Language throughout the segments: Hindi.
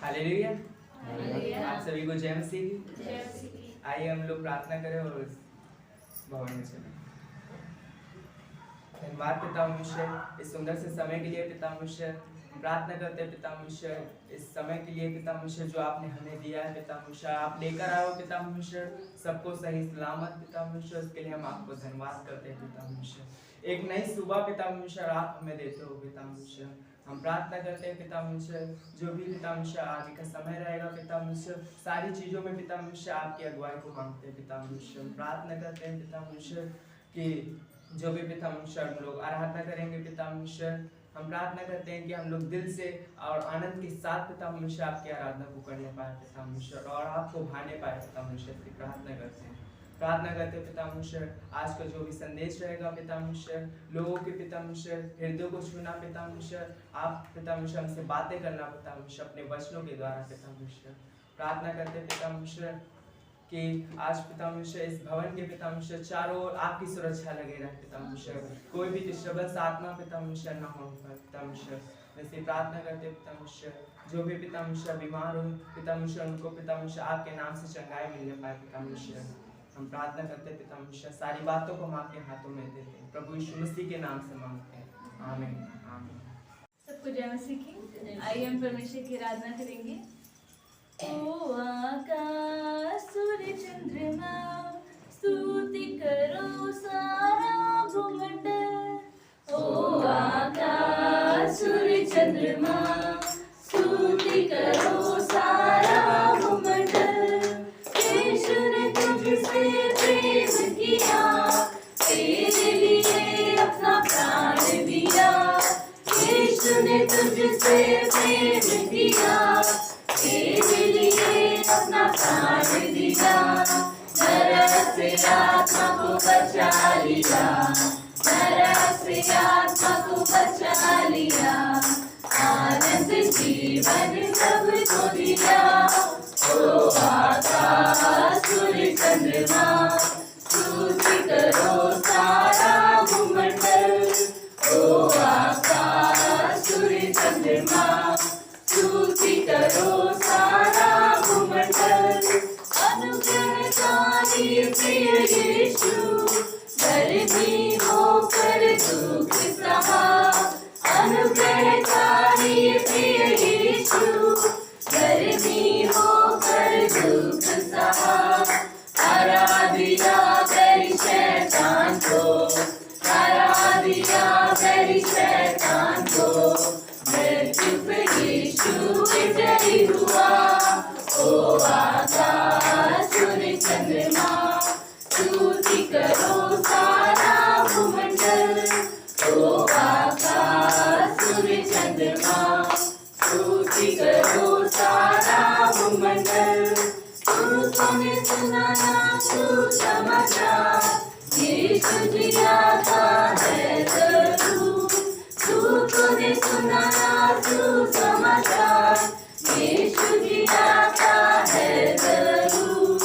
हालेलुया। आप सभी को जय मसीह की। आइए हम लोग प्रार्थना करें और भवन में चलें। धन्यवाद पिता मनुष्य इस सुंदर से समय के लिए। पिता मनुष्य प्रार्थना करते हैं पिता मनुष्य इस समय के लिए। पिता मनुष्य जो आपने हमें दिया है पिता मनुष्य आप लेकर आओ पिता मनुष्य सबको सही सलामत पिता मनुष्य उसके लिए हम आपको धन्यवाद करते हैं पिता मनुष्य। एक नई सुबह पिता मनुष्य आप हमें देते हो पिता मनुष्य। हम प्रार्थना करते हैं पिता मनुष्य जो भी पिता मनुष्य आगे का समय रहेगा पिता मनुष्य सारी चीज़ों में पिता मनुष्य आपकी अगुवाई को मांगते हैं पिता मनुष्य। हम प्रार्थना करते हैं पिता मनुष्य कि जो भी पिता मनुष्य हम लोग आराधना करेंगे पिता मनुष्य हम प्रार्थना करते हैं कि हम लोग दिल से और आनंद के साथ पिता मनुष्य आपकी आराधना को करने पाए पिता मनुष्य और आपको भाने पाए पिता मनुष्य से प्रार्थना करते हैं पिता मनुष्य आज का जो भी संदेश रहेगा पिता मनुष्य लोगों के पिता मनुष्य हृदय को छूना पिता मनुष्य आप पिता मनुष्य हमसे बातें करना पिता मनुष्य अपने वचनों के द्वारा पिता मनुष्य। प्रार्थना करते पिता मनुष्य कि आज पिता मनुष्य इस भवन के पिता मनुष्य चारों ओर आपकी सुरक्षा लगे रहे पिता मनुष्य कोई भी डिस्टर्बेंस आत्मा पिता मनुष्य न हो पिता मनुष्य। वैसे प्रार्थना करते पिता मनुष्य जो भी पिता मनुष्य बीमार हो पिता मनुष्य उनको पिता मनुष्य आपके नाम से चंगाई मिलने पाए पिता मनुष्य। हम प्रार्थना करते पिता मनुष्य सारी बातों को हम आपके हाथों में देते हैं प्रभु यीशु मसीह के नाम से मांगते हैं आमीन आमीन। सबको जय मसीह की। आइए हम परमेश्वर की आराधना करेंगे। ओ आकाश सूर्य चंद्रमा स्तुति करो सारा भूमंडल। ओ आकाश सूर्य चंद्रमा स्तुति करो सारा भूमंडल। यीशु ने तुझसे प्रेम किया तेरे लिए अपना प्राण दिया। यीशु ने तुझसे प्रेम किया तेरे लिए अपना प्राण दिया। नरक से आत्मा को बचा लिया नरक से आत्मा को बचा लिया। आनंद जीवन सबको दिया। ओ आकाश सूर्य चंद्रमा स्तुति करो सारा भूमंडल। ओ आकाश सूर्य चंद्रमा स्तुति करो सारा भूमंडल। अनुग्रहकारी प्रिय यीशु दर्दी होकर दुख सहा। अनुग्रहकारी प्रिय यीशु दर्दी होकर दुख सहा। हरा दिया तेरी शैतान को हरा दिया तेरी शैतान को। मृत्यु पे यीशु विजयी हुआ। ओ आकाश सूर्य चंद्रमा स्तुति करो सारा भूमंडल। ओ आकाश सूर्य चंद्रमा स्तुति करो सारा भूमंडल। तूने सुनाया सुसमाचार यीशु जिया था है जरूर। तूने सुनाया सुसमाचार यीशु जिया था है जरूर।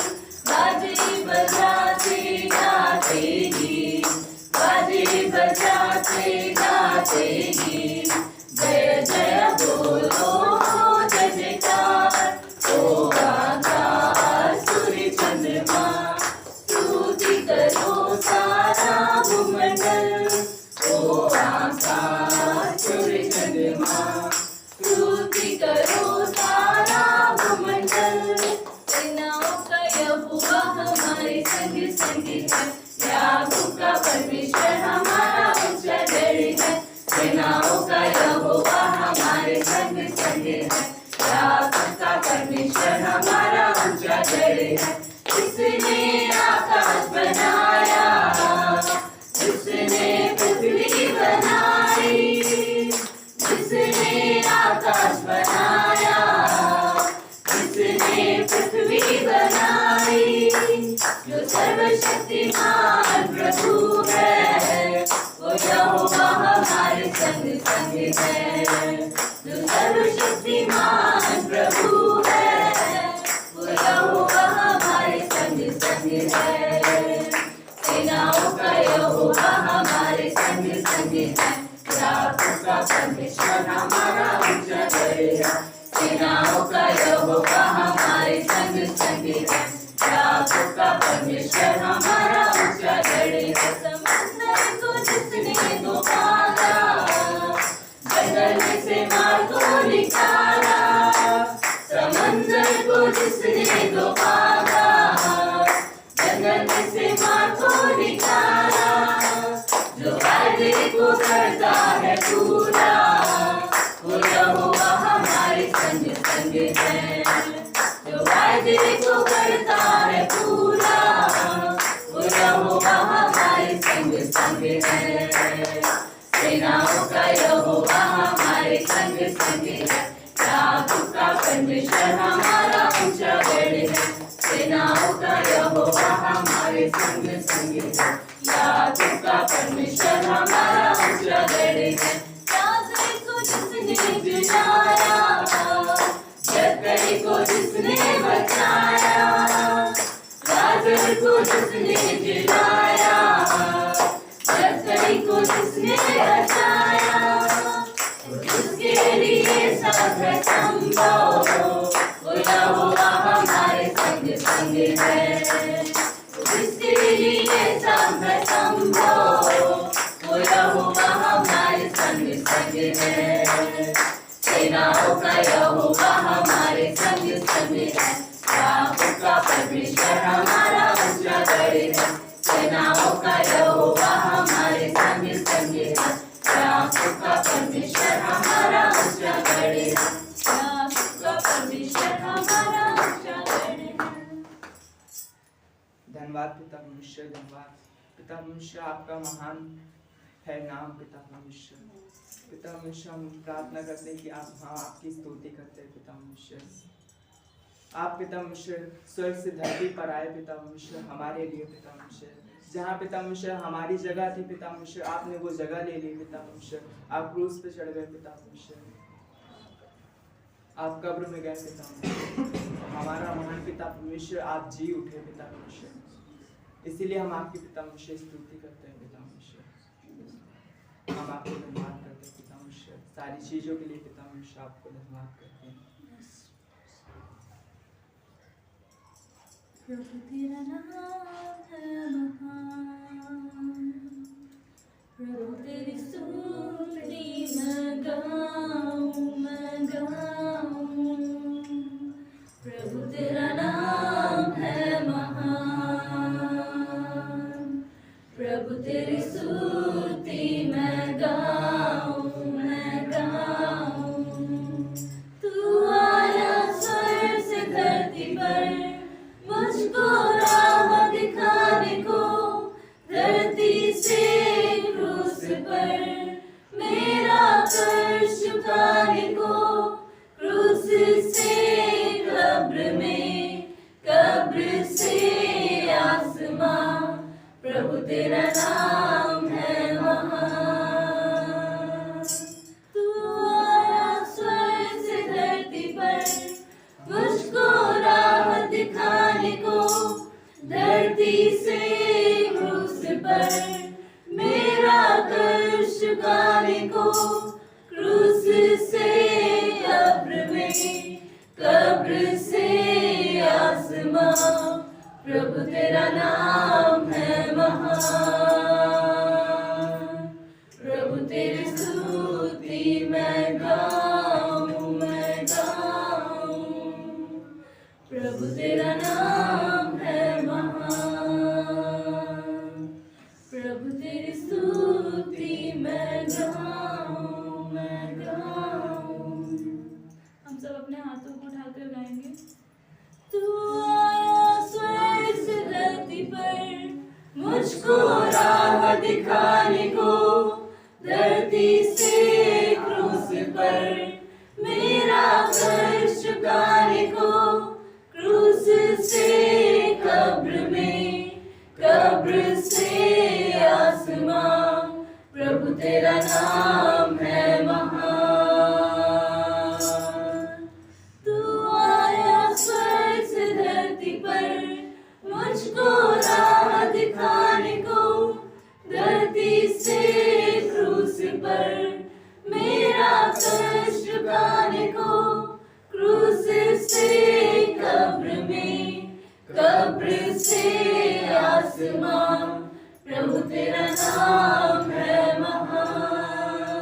बाजे बजाते गाते गीत बाजे बजाते गाते गीत जय जय बोलो जय जयकार। ओ आकाश सूर्य चंद्रमा स्तुति करो सारा भूमंडल। ओ आकाश सूर्य चंद्रमा स्तुति करो सारा भूमंडल। सेनाओं का यहोवा हमारे संग संग है। याकूब का परमेश्वर हमारा ऊंचा गढ़ है। सेनाओं का यहोवा हमारे संग संग है। याकूब का परमेश्वर हमारा ऊंचा गढ़ है। जिसने आकाश बनाया जिसने पृथ्वी बनाई जिसने आकाश बनाया जिसने पृथ्वी बनाई। जो सर्वशक्तिमान प्रभु है वो यहोवा हमारे संग संग है। जो सर्वशक्तिमान प्रभु है वो यहोवा हमारे संग संग यहोवा हमारे संग संग है। याकूब का परमेश्वर हमारा ऊंचा गढ़ है। समंदर को जिसने डुबाया, जंगल में से मार को निकाला। समंदर को जिसने डुबाया, जंगल में से मार को निकाला। जो वादे को करता है पूरा, वो यहोवा हमारे संग संग है। जो वादे को करता है पूरा, वो यहोवा हमारे संग संग है। सेनाओं का यहोवा हमारे संग संग है। याकूब का परमेश्वर हमारा ऊंचा गढ़ है। सेनाओं का यहोवा हमारे संग संग है। याकूब का परमेश्वर हमारा ऊंचा गढ़ है। लाजर को जिसने जिलाया, जक्कई को जिसने बचाया। लाजर को जिसने जिलाया, जक्कई को जिसने बचाया। उसके लिए सब है संभव, वो यहोवा हमारे संग संग है। जिसके लिए सब है संभव, वो यहोवा हमारे संग संग है। सेनाओं का यहोवा हमारे संग संग है। याकूब का परमेश्वर हमारा ऊंचा गढ़ है। सेनाओं का यहोवा हमारे संग संग है। याकूब का परमेश्वर हमारा ऊंचा गढ़ है। याकूब का परमेश्वर हमारा ऊंचा गढ़ है। धन्यवाद पिता परमेश्वर, धन्यवाद पिता परमेश्वर, आपका महान है नाम पिता परमेश्वर। पिता परमेश्वर, हम प्रार्थना करते हैं कि आप आपकी स्तुति करते हैं पिता परमेश्वर। आप पिता परमेश्वर स्वर्ग से धरती पर आए पिता परमेश्वर हमारे लिए पिता परमेश्वर। जहाँ पिता परमेश्वर हमारी जगह थी पिता परमेश्वर, आपने वो जगह ले ली पिता परमेश्वर। आप क्रूस पे चढ़ गए पिता परमेश्वर, आप कब्र में गए पिता परमेश्वर। हमारा महान पिता परमेश्वर, आप जी उठे पिता परमेश्वर। इसीलिए हम आपकी पिता परमेश्वर स्तुति करते हैं पिता परमेश्वर। हम आपको धन्यवाद करते हैं पिता परमेश्वर, सारी चीजों के लिए पिता परमेश्वर आपको धन्यवाद करते हैं। प्रभु तेरा नाम है महान, प्रभु तेरी स्तुति मैं गाऊं, मैं गाऊं। प्रभु तेरा नाम है महान, प्रभु तेरी स्तुति मैं गाऊं, मैं गाऊं। तू आया स्वर्ग से धरती पर, मुझको राह दिखाने को। धरती से क्रूस पर मेरा कर झुकाने को। क्रूस से कब्र में, कब्र से आसमां। प्रभु तेरा नाम है महान। तू आया स्वर्ग से धरती पर, मुझको राह दिखाने को। धरती से क्रूस पर मेरा कर झुकाने को। क्रूस से कब्र में, कब्र से आसमां। प्रभु तेरा नाम है महान, प्रभु तेरी स्तुति मैं गाऊं, मैं गाऊं। प्रभु तेरा नाम है महान, प्रभु तेरी स्तुति मैं गाऊं, मैं गाऊं। हम सब अपने हाथों को उठाकर गाएंगे। तू आया स्वर्ग से धरती पर, मुझको राह दिखाने को। धरती से क्रूस पर मेरा कर झुकाने को। क्रूस से कब्र में, कब्र से आसमां। प्रभु तेरा नाम है महान। तू आया स्वर्ग से धरती पर, मुझको राह दिखाने को। धरती से क्रूस पर मेरा कर झुकाने को। क्रूस से कब्र में, कब्र से आसमां, प्रभु तेरा नाम है महान,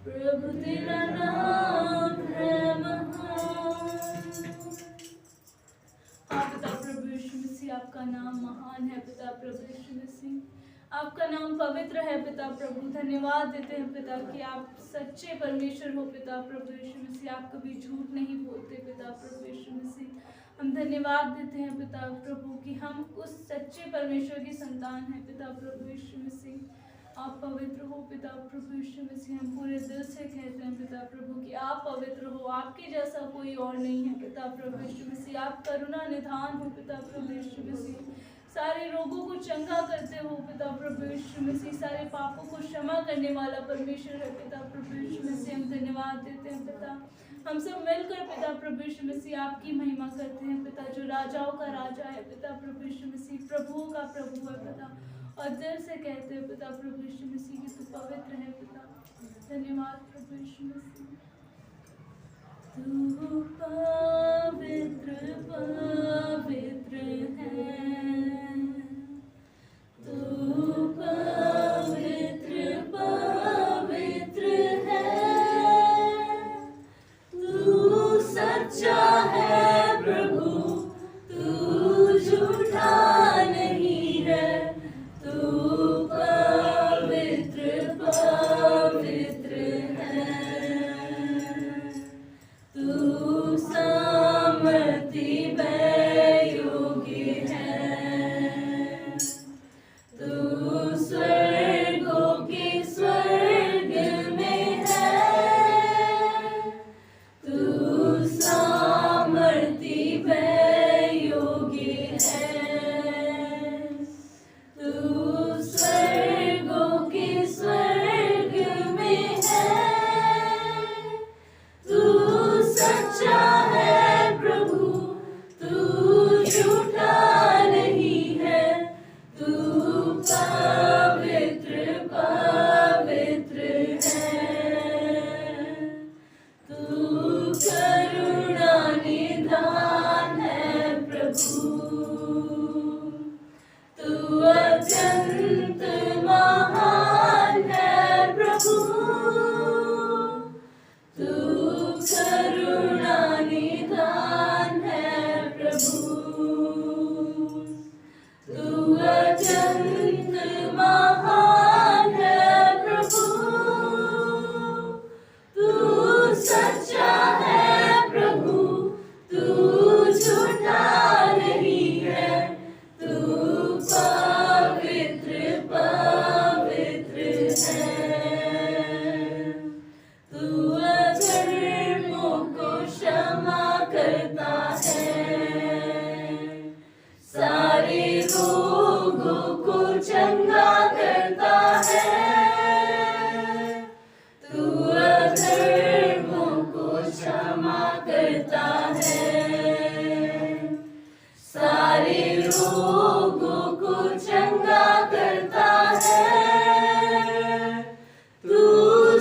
प्रभु तेरा नाम है महान। हाँ पिता प्रभु यीशु मसीह, आपका नाम महान है पिता प्रभु यीशु मसीह, आपका नाम पवित्र है पिता प्रभु। धन्यवाद देते हैं पिता कि आप सच्चे परमेश्वर हो पिता प्रभु यीशु मसीह, आप कभी झूठ नहीं बोलते पिता प्रभु यीशु मसीह। हम धन्यवाद देते हैं पिता प्रभु कि हम उस सच्चे परमेश्वर की संतान हैं पिता प्रभु यीशु मसीह। आप पवित्र हो पिता प्रभु यीशु मसीह, हम पूरे दिल से कहते हैं पिता प्रभु कि आप पवित्र हो, आपके जैसा कोई और नहीं है पिता प्रभु यीशु मसीह। आप करुणा निधान हो पिता प्रभु यीशु मसीह, सारे रोगों को चंगा करते हो पिता प्रभु यीशु मसीह, सारे पापों को क्षमा करने वाला परमेश्वर है पिता प्रभु यीशु मसीह। हम धन्यवाद देते हैं पिता, हम सब मिलकर पिता प्रभु यीशु मसीह आपकी महिमा करते हैं पिता, जो राजाओं का राजा है पिता प्रभु यीशु मसीह, प्रभुओं का प्रभु है पिता, और दिल से कहते हैं पिता प्रभु यीशु मसीह कि तू पवित्र है पिता। धन्यवाद प्रभु यीशु मसीह। तू पवित्र पवित्र है, तू पवित्र पवित्र है, तू सच्चा है प्रभु, तू झूठा नहीं है, तू पवित्र पवित्र है, तू सामर्थी योग्य है, तू स्वर्गों के स्वर्ग में है, तू सामर्थी योग्य है, तू स्वर्गों के स्वर्ग में है, तू सच्चा है प्रभु, तू झूठा नहीं है, तू पवित्र पवित्र है, तू करुणा निधान है प्रभु, तू अत्यंत महान है प्रभु, तू करुणा निधान है प्रभु, तू अत्यंत महान है प्रभु, तू सच्चा है प्रभु, तू झूठा नहीं है, तू पवित्र पवित्र है, तू अधर्मों को क्षमा करता है, सारे रोगों को चंगा करता है, तू अधर्मों को क्षमा करता है, सारे रोगों को चंगा करता है, तू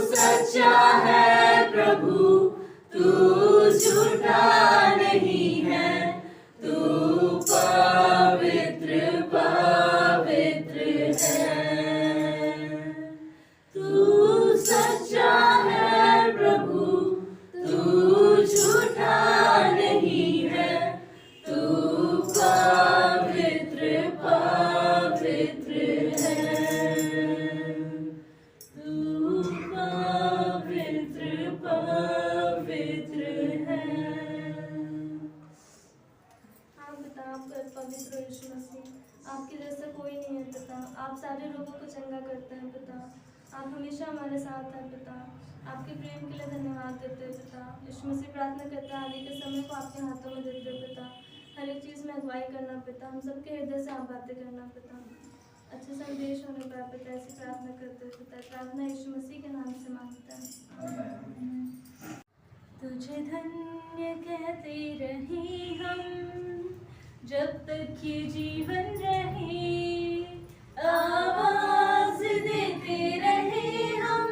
सच्चा है प्रभु, तू झूठा नहीं है, तू पवित्र पवित्र है, तू सच्चा है प्रभु, तू झूठा नहीं है, तू पवित्र पवित्र है, तू पवित्र पवित्र है। हाँ पिता, आप पवित्र यीशु मसीह, आपके जैसा कोई नहीं है पिता, आप सारे रोगों को चंगा करते हैं पिता, आप हमेशा हमारे साथ हैं पिता, आपके प्रेम के लिए धन्यवाद देते हैं पिता। यीशु मसीह प्रार्थना करता है आगे के समय को आपके हाथों में देते हैं पिता, हर एक चीज़ में अगुवाई करना पिता, हम सबके हृदय से आप बातें करना पिता, अच्छे संदेश होने पर पिता ऐसी प्रार्थना करते हैं पिता। प्रार्थना यीशु मसीह के नाम से मांगता है। तुझे धन्य कहते रहे हम, जब तक ये जीवन रहे, आवाज देते रहे हम,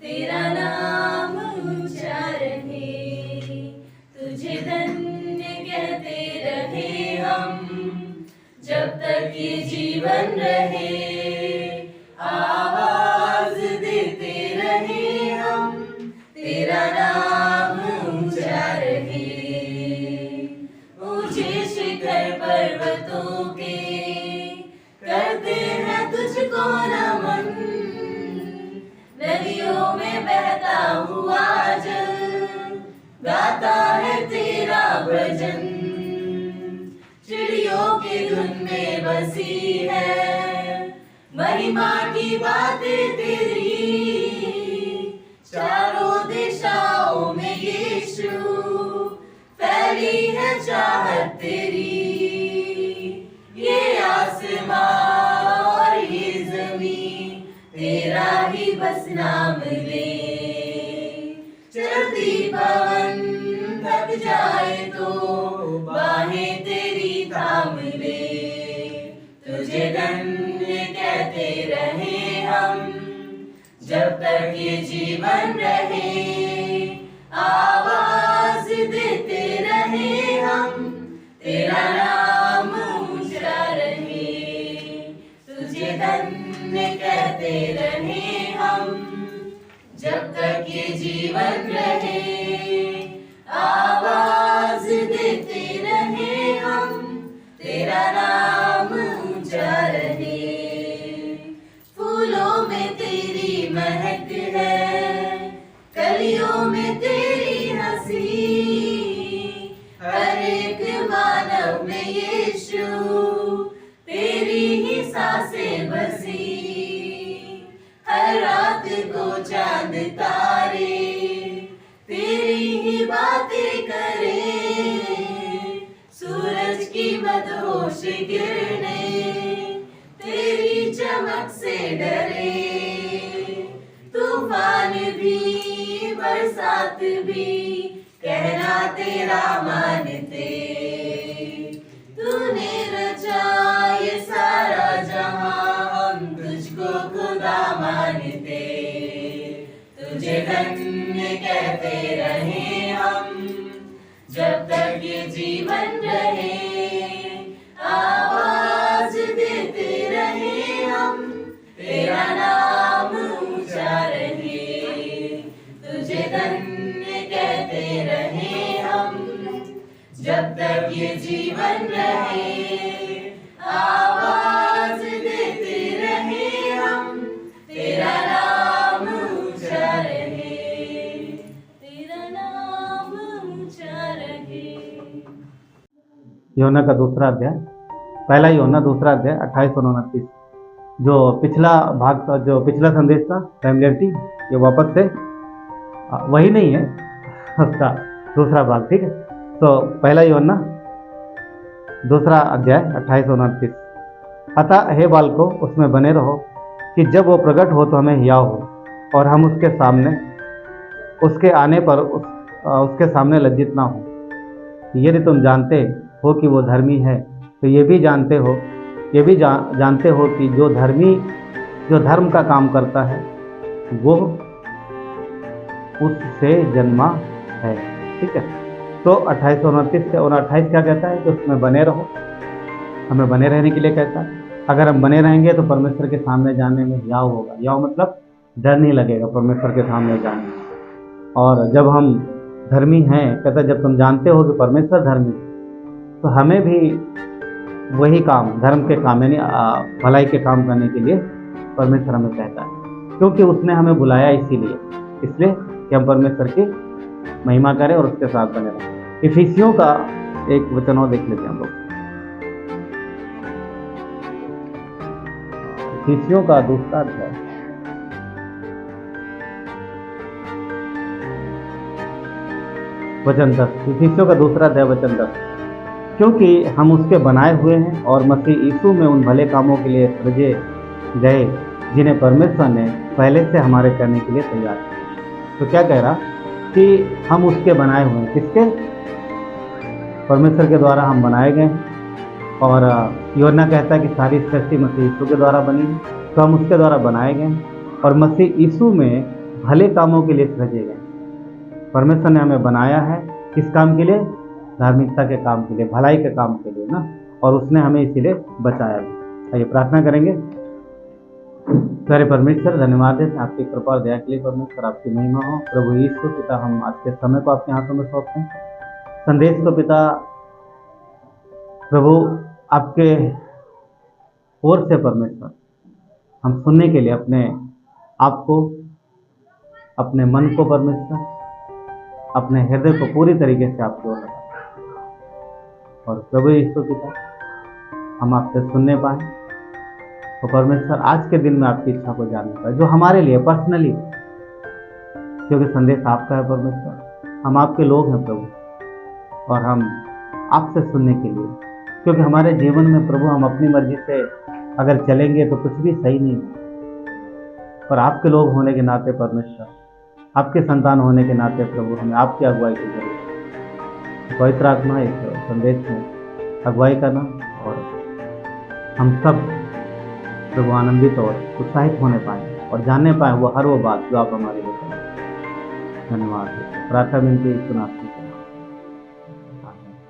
तेरा नाम ऊंचा रहे, जब तक ये जीवन रहे, आवाज देते रहे हम, तेरा नाम ऊंचा रहे। ऊंचे शिखर पर्वतों के करते हैं तुझको नमन, नदियों में बहता हुआ जल गाता है तेरा भजन। चिड़ियों की धुन में बसी है महिमा की बातें तेरी, चारों दिशाओं में यीशु फैली है चाहत तेरी। ये आसमां और ये ज़मीं तेरा ही बस नाम ले। चलती पवन थक जाए तो बाहें तेरी थाम ले। तुझे धन्य कहते रहे हम, जब तक ये जीवन रहे। आवाज देते रहे हम, तेरा नाम ऊंचा रहे। तुझे धन्य कहते रहे हम, जब तक ये जीवन रहे। आवाज देते रहे हम, तेरा नाम ऊंचा रहे। फूलों में तेरी महक है, कलियों में तेरी हंसी, हर एक मानव में यीशु तेरी ही सांसें बसी। हर रात को चांद तारे तेरी ही बातें करे, सूरज की मदहोश किरणें तेरी चमक से डरे। तूफान भी बरसात भी कहना तेरा मानते। तूने रचा ये सारा जहां, हम तुझको खुदा मानते। तुझे धन्य कहते रहे हम, जब तक ये जीवन रहे। आवाज देते रहे हम, तेरा नाम ऊंचा रहे। तुझे धन्य कहते रहे हम, जब तक ये जीवन रहे। आवाज देते रहे हम, तेरा नाम ऊंचा रहे। तेरा नाम ऊंचा रहे। यूहन्ना का दूसरा अध्याय, पहला यूहन्ना दूसरा अध्याय 28 और 29। जो पिछला भाग था, जो पिछला संदेश था फैमिलियरिटी, ये वापस से वही नहीं है, उसका दूसरा भाग। ठीक है, तो पहला यूहन्ना दूसरा अध्याय 28 और 29। अतः हे बालकों, उसमें बने रहो कि जब वो प्रकट हो तो हमें हियाव हो, और हम उसके सामने, उसके आने पर उसके सामने लज्जित ना हो। यदि तुम जानते हो कि वो धर्मी है, तो ये भी जानते हो कि जो धर्म का काम करता है वो उससे जन्मा है। ठीक है, तो 28 और 29 से, और 28 क्या कहता है कि उसमें बने रहो, हमें बने रहने के लिए कहता है। अगर हम बने रहेंगे तो परमेश्वर के सामने जाने में हियाव होगा। हियाव मतलब डर नहीं लगेगा परमेश्वर के सामने जाने में। और जब हम धर्मी हैं, कहता है जब तुम जानते हो कि परमेश्वर धर्मी, तो हमें भी वही काम, धर्म के काम यानी भलाई के काम करने के लिए परमेश्वर हमें कहता है, क्योंकि उसने हमें बुलाया इसलिए कि हम परमेश्वर की महिमा करें और उसके साथ बने रहें। इफिसियों का एक वचन और देख लेते हैं हम लोग। इफिसियों का दूसरा अध्याय, वचन 10। इफिसियों का दूसरा अध्याय वचन 10। क्योंकि हम उसके बनाए हुए हैं और मसीह यीशु में उन भले कामों के लिए सृजे गए जिन्हें परमेश्वर ने पहले से हमारे करने के लिए तैयार किया। तो क्या कह रहा कि हम उसके बनाए हुए हैं, किसके? परमेश्वर के द्वारा हम बनाए गए हैं। और यूहन्ना कहता है कि सारी सृष्टि मसीह यीशु के द्वारा बनी है, तो हम उसके द्वारा बनाए गए हैं और मसीह यीशु में भले कामों के लिए सृजे गए। परमेश्वर ने हमें बनाया है किस काम के लिए? धार्मिकता के काम के लिए, भलाई के काम के लिए ना। और उसने हमें इसीलिए बचाया भी। आइए प्रार्थना करेंगे। प्यारे परमेश्वर, धन्यवाद है आपकी कृपा और दया के लिए। परमेश्वर आपकी महिमा हो। प्रभु यीशु पिता, हम आज के समय को आपके हाथों में सौंपते हैं। संदेश को पिता प्रभु आपके ओर से परमेश्वर हम सुनने के लिए अपने आप को, अपने मन को परमेश्वर, अपने हृदय को पूरी तरीके से आपकी ओर लगाते हैं। और प्रभु यीशु पिता, हम आपसे सुनने पाए तो परमेश्वर आज के दिन में आपकी इच्छा को जानने पाए, जो हमारे लिए पर्सनली, क्योंकि संदेश आपका है परमेश्वर, हम आपके लोग हैं प्रभु, और हम आपसे सुनने के लिए, क्योंकि हमारे जीवन में प्रभु हम अपनी मर्जी से अगर चलेंगे तो कुछ भी सही नहीं है। पर आपके लोग होने के नाते परमेश्वर, आपके संतान होने के नाते प्रभु, हमें आपकी अगुवाई की जरूरत है। पवित्र आत्मा इस संदेश में अगुवाई करना, और हम सब प्रभु आनंदित और उत्साहित होने पाए और जानने पाए वो हर वो बात जो आप हमारे लिए करें। धन्यवाद। प्रार्थना विनती सुना।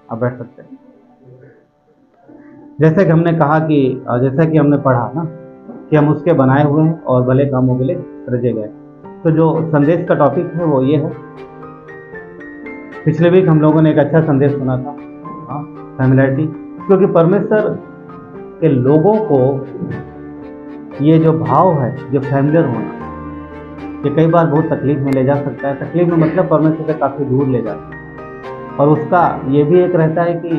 अब बैठ सकते हैं। जैसे कि हमने कहा कि जैसा कि हमने पढ़ा ना कि हम उसके बनाए हुए हैं और भले कामों के लिए सृजे गए। तो जो संदेश का टॉपिक है वो ये है। पिछले वीक हम लोगों ने एक अच्छा संदेश सुना था, फैमिलियरिटी, क्योंकि परमेश्वर के लोगों को ये जो भाव है, जो फैमिलियर होना, ये कई बार बहुत तकलीफ में ले जा सकता है। तकलीफ में मतलब परमेश्वर से काफ़ी दूर ले जाता है, और उसका ये भी एक रहता है कि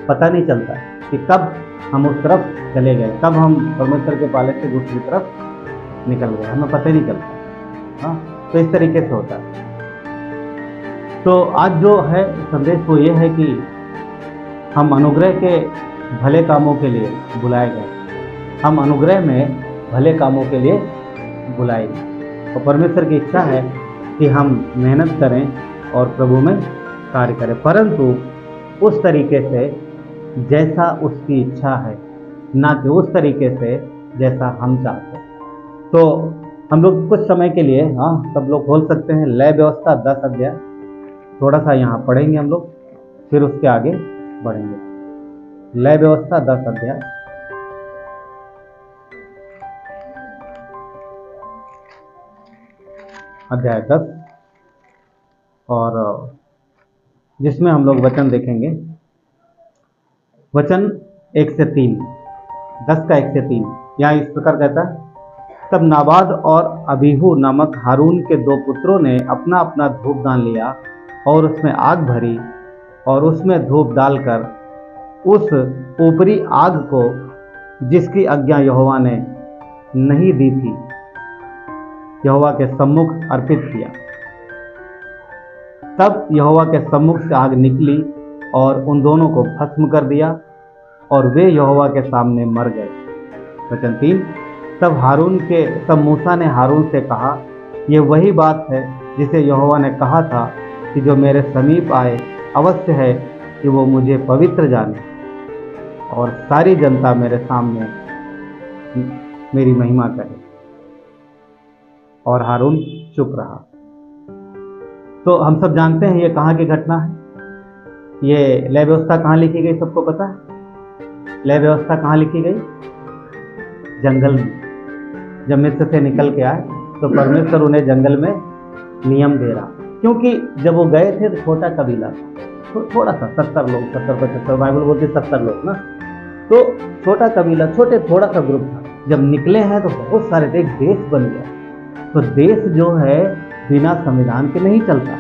पता नहीं चलता कि कब हम उस तरफ चले गए, कब हम परमेश्वर के पाले से दूसरी तरफ निकल गए, हमें पता ही नहीं चलता। हाँ, तो इस तरीके से होता है। तो आज जो है संदेश वो ये है कि हम अनुग्रह के भले कामों के लिए बुलाए गए। हम अनुग्रह में भले कामों के लिए बुलाए गए, और परमेश्वर की इच्छा है कि हम मेहनत करें और प्रभु में कार्य करें, परंतु उस तरीके से जैसा उसकी इच्छा है, ना कि उस तरीके से जैसा हम चाहते हैं। तो हम लोग कुछ समय के लिए, सब लोग खोल सकते हैं लय व्यवस्था 10 अध्याय, थोड़ा सा यहाँ पढ़ेंगे हम लोग, फिर उसके आगे बढ़ेंगे। लय व्यवस्था 10 अध्याय, अध्याय 10, और जिसमें हम लोग वचन देखेंगे। वचन 1 से 3, 10 का 1 से 3 यहाँ इस प्रकार कहता है। तब नाबाद और अबीहू नामक हारून के 2 पुत्रों ने अपना अपना धूपदान लिया और उसमें आग भरी, और उसमें धूप डालकर उस ऊपरी आग को, जिसकी आज्ञा यहोवा ने नहीं दी थी, यहोवा के सम्मुख अर्पित किया। तब यहोवा के सम्मुख से आग निकली और उन दोनों को भस्म कर दिया, और वे यहोवा के सामने मर गए। वचन 3, तब मूसा ने हारून से कहा, ये वही बात है जिसे यहोवा ने कहा था कि जो मेरे समीप आए अवश्य है कि वो मुझे पवित्र जाने, और सारी जनता मेरे सामने मेरी महिमा करे। और हारून चुप रहा। तो हम सब जानते हैं ये कहाँ की घटना है। ये लय व्यवस्था कहाँ लिखी गई, सबको पता है? लय व्यवस्था कहाँ लिखी गई? जंगल में। जब मिस्र से निकल के आए तो परमेश्वर उन्हें जंगल में नियम दे रहा, क्योंकि जब वो गए थे तो छोटा कबीला था, तो थोड़ा सा 70 लोग, 70-75, बाइबल बोलते 70 लोग ना, तो छोटा कबीला, थोड़ा सा ग्रुप था। जब निकले हैं तो बहुत सारे, एक देश बन गया। तो देश जो है बिना संविधान के नहीं चलता,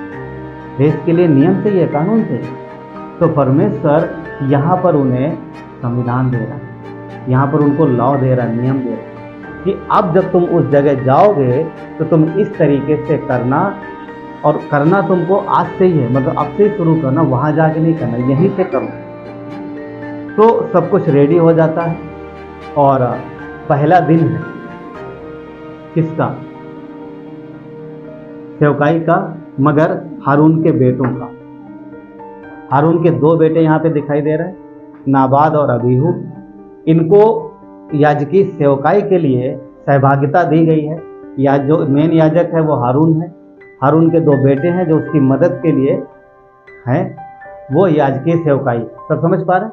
देश के लिए नियम चाहिए, कानून चाहिए। तो परमेश्वर यहाँ पर उन्हें संविधान दे रहा है, यहाँ पर उनको लॉ दे रहा है, नियम दे रहा है कि अब जब तुम उस जगह जाओगे तो तुम इस तरीके से करना, और करना तुमको आज से ही है, मतलब अब से ही शुरू करना, वहाँ जाके नहीं करना, यहीं से करो। तो सब कुछ रेडी हो जाता है, और पहला दिन है किसका? सेवकाई का, मगर हारून के बेटों का। हारून के 2 बेटे यहाँ पे दिखाई दे रहे हैं, नाबाद और अबीहू। इनको याजकी सेवकाई के लिए सहभागिता दी गई है। या जो मेन याजक है वो हारून है, हारून के 2 बेटे हैं जो उसकी मदद के लिए हैं, वो याजकी सेवकाई। सब समझ पा रहे हैं?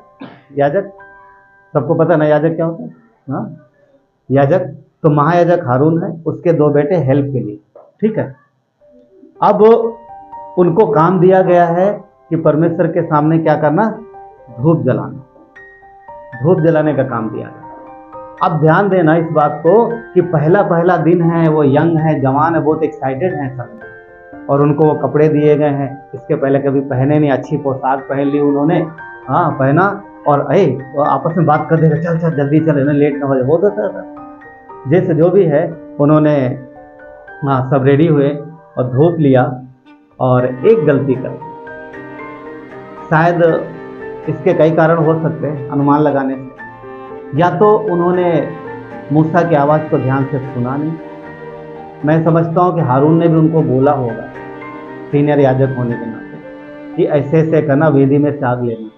याजक, सबको पता ना याजक क्या होता है? हाँ, याजक। तो महायाजक हारून है, उसके 2 बेटे हेल्प के लिए, ठीक है। अब उनको काम दिया गया है कि परमेश्वर के सामने क्या करना? धूप जलाना, धूप जलाने का काम दिया गया। अब ध्यान देना इस बात को कि पहला दिन है, वो यंग है, जवान है, बहुत एक्साइटेड है सब, और उनको वो कपड़े दिए गए हैं, इसके पहले कभी पहने नहीं, अच्छी पोशाक पहन ली उन्होंने, हाँ पहना, और वो आपस में बात कर देगा, चल चल जल्दी चल, इन्हें लेट ना हो जाए, वो तो जैसे जो भी है उन्होंने, हाँ सब रेडी हुए और धूप लिया, और एक गलती कर, शायद इसके कई कारण हो सकते हैं अनुमान लगाने से। या तो उन्होंने मूसा की आवाज़ को ध्यान से सुना नहीं, मैं समझता हूँ कि हारून ने भी उनको बोला होगा सीनियर याजक होने के नाते कि ऐसे ऐसे करना, वेदी में से आग लेना,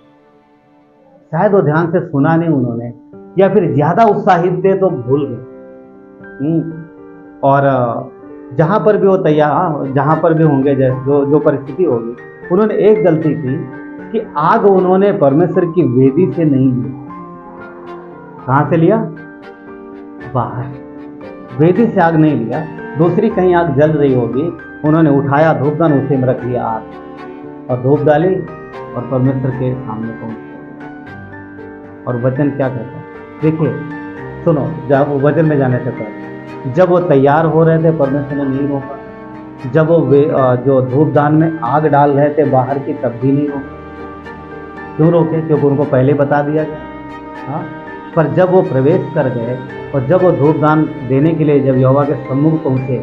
शायद वो ध्यान से सुना नहीं उन्होंने, या फिर ज़्यादा उत्साहित थे तो भूल गए। और जहाँ पर भी वो तैयार, जहाँ पर भी होंगे, जैसे जो परिस्थिति होगी, उन्होंने एक गलती की कि आग उन्होंने परमेश्वर की वेदी से नहीं ली। कहाँ से लिया? बाहर, वेदी से आग नहीं लिया, दूसरी कहीं आग जल रही होगी, उन्होंने उठाया धूपदान, उसी में रख लिया आग, और धूप डाली और परमेश्वर के सामने पहुंच। और वचन क्या कहता है? देखिए सुनो, जब वो वचन में जाने से पहले, जब वो तैयार हो रहे थे परमेश्वर ने नहीं रोका, जब वो जो धूपदान में आग डाल रहे थे बाहर की, तब भी नहीं रोका। क्यों रोके? क्योंकि उनको पहले बता दिया गया। हाँ, पर जब वो प्रवेश कर गए और जब वो धूपदान देने के लिए जब यहोवा के सम्मुख पहुंचे,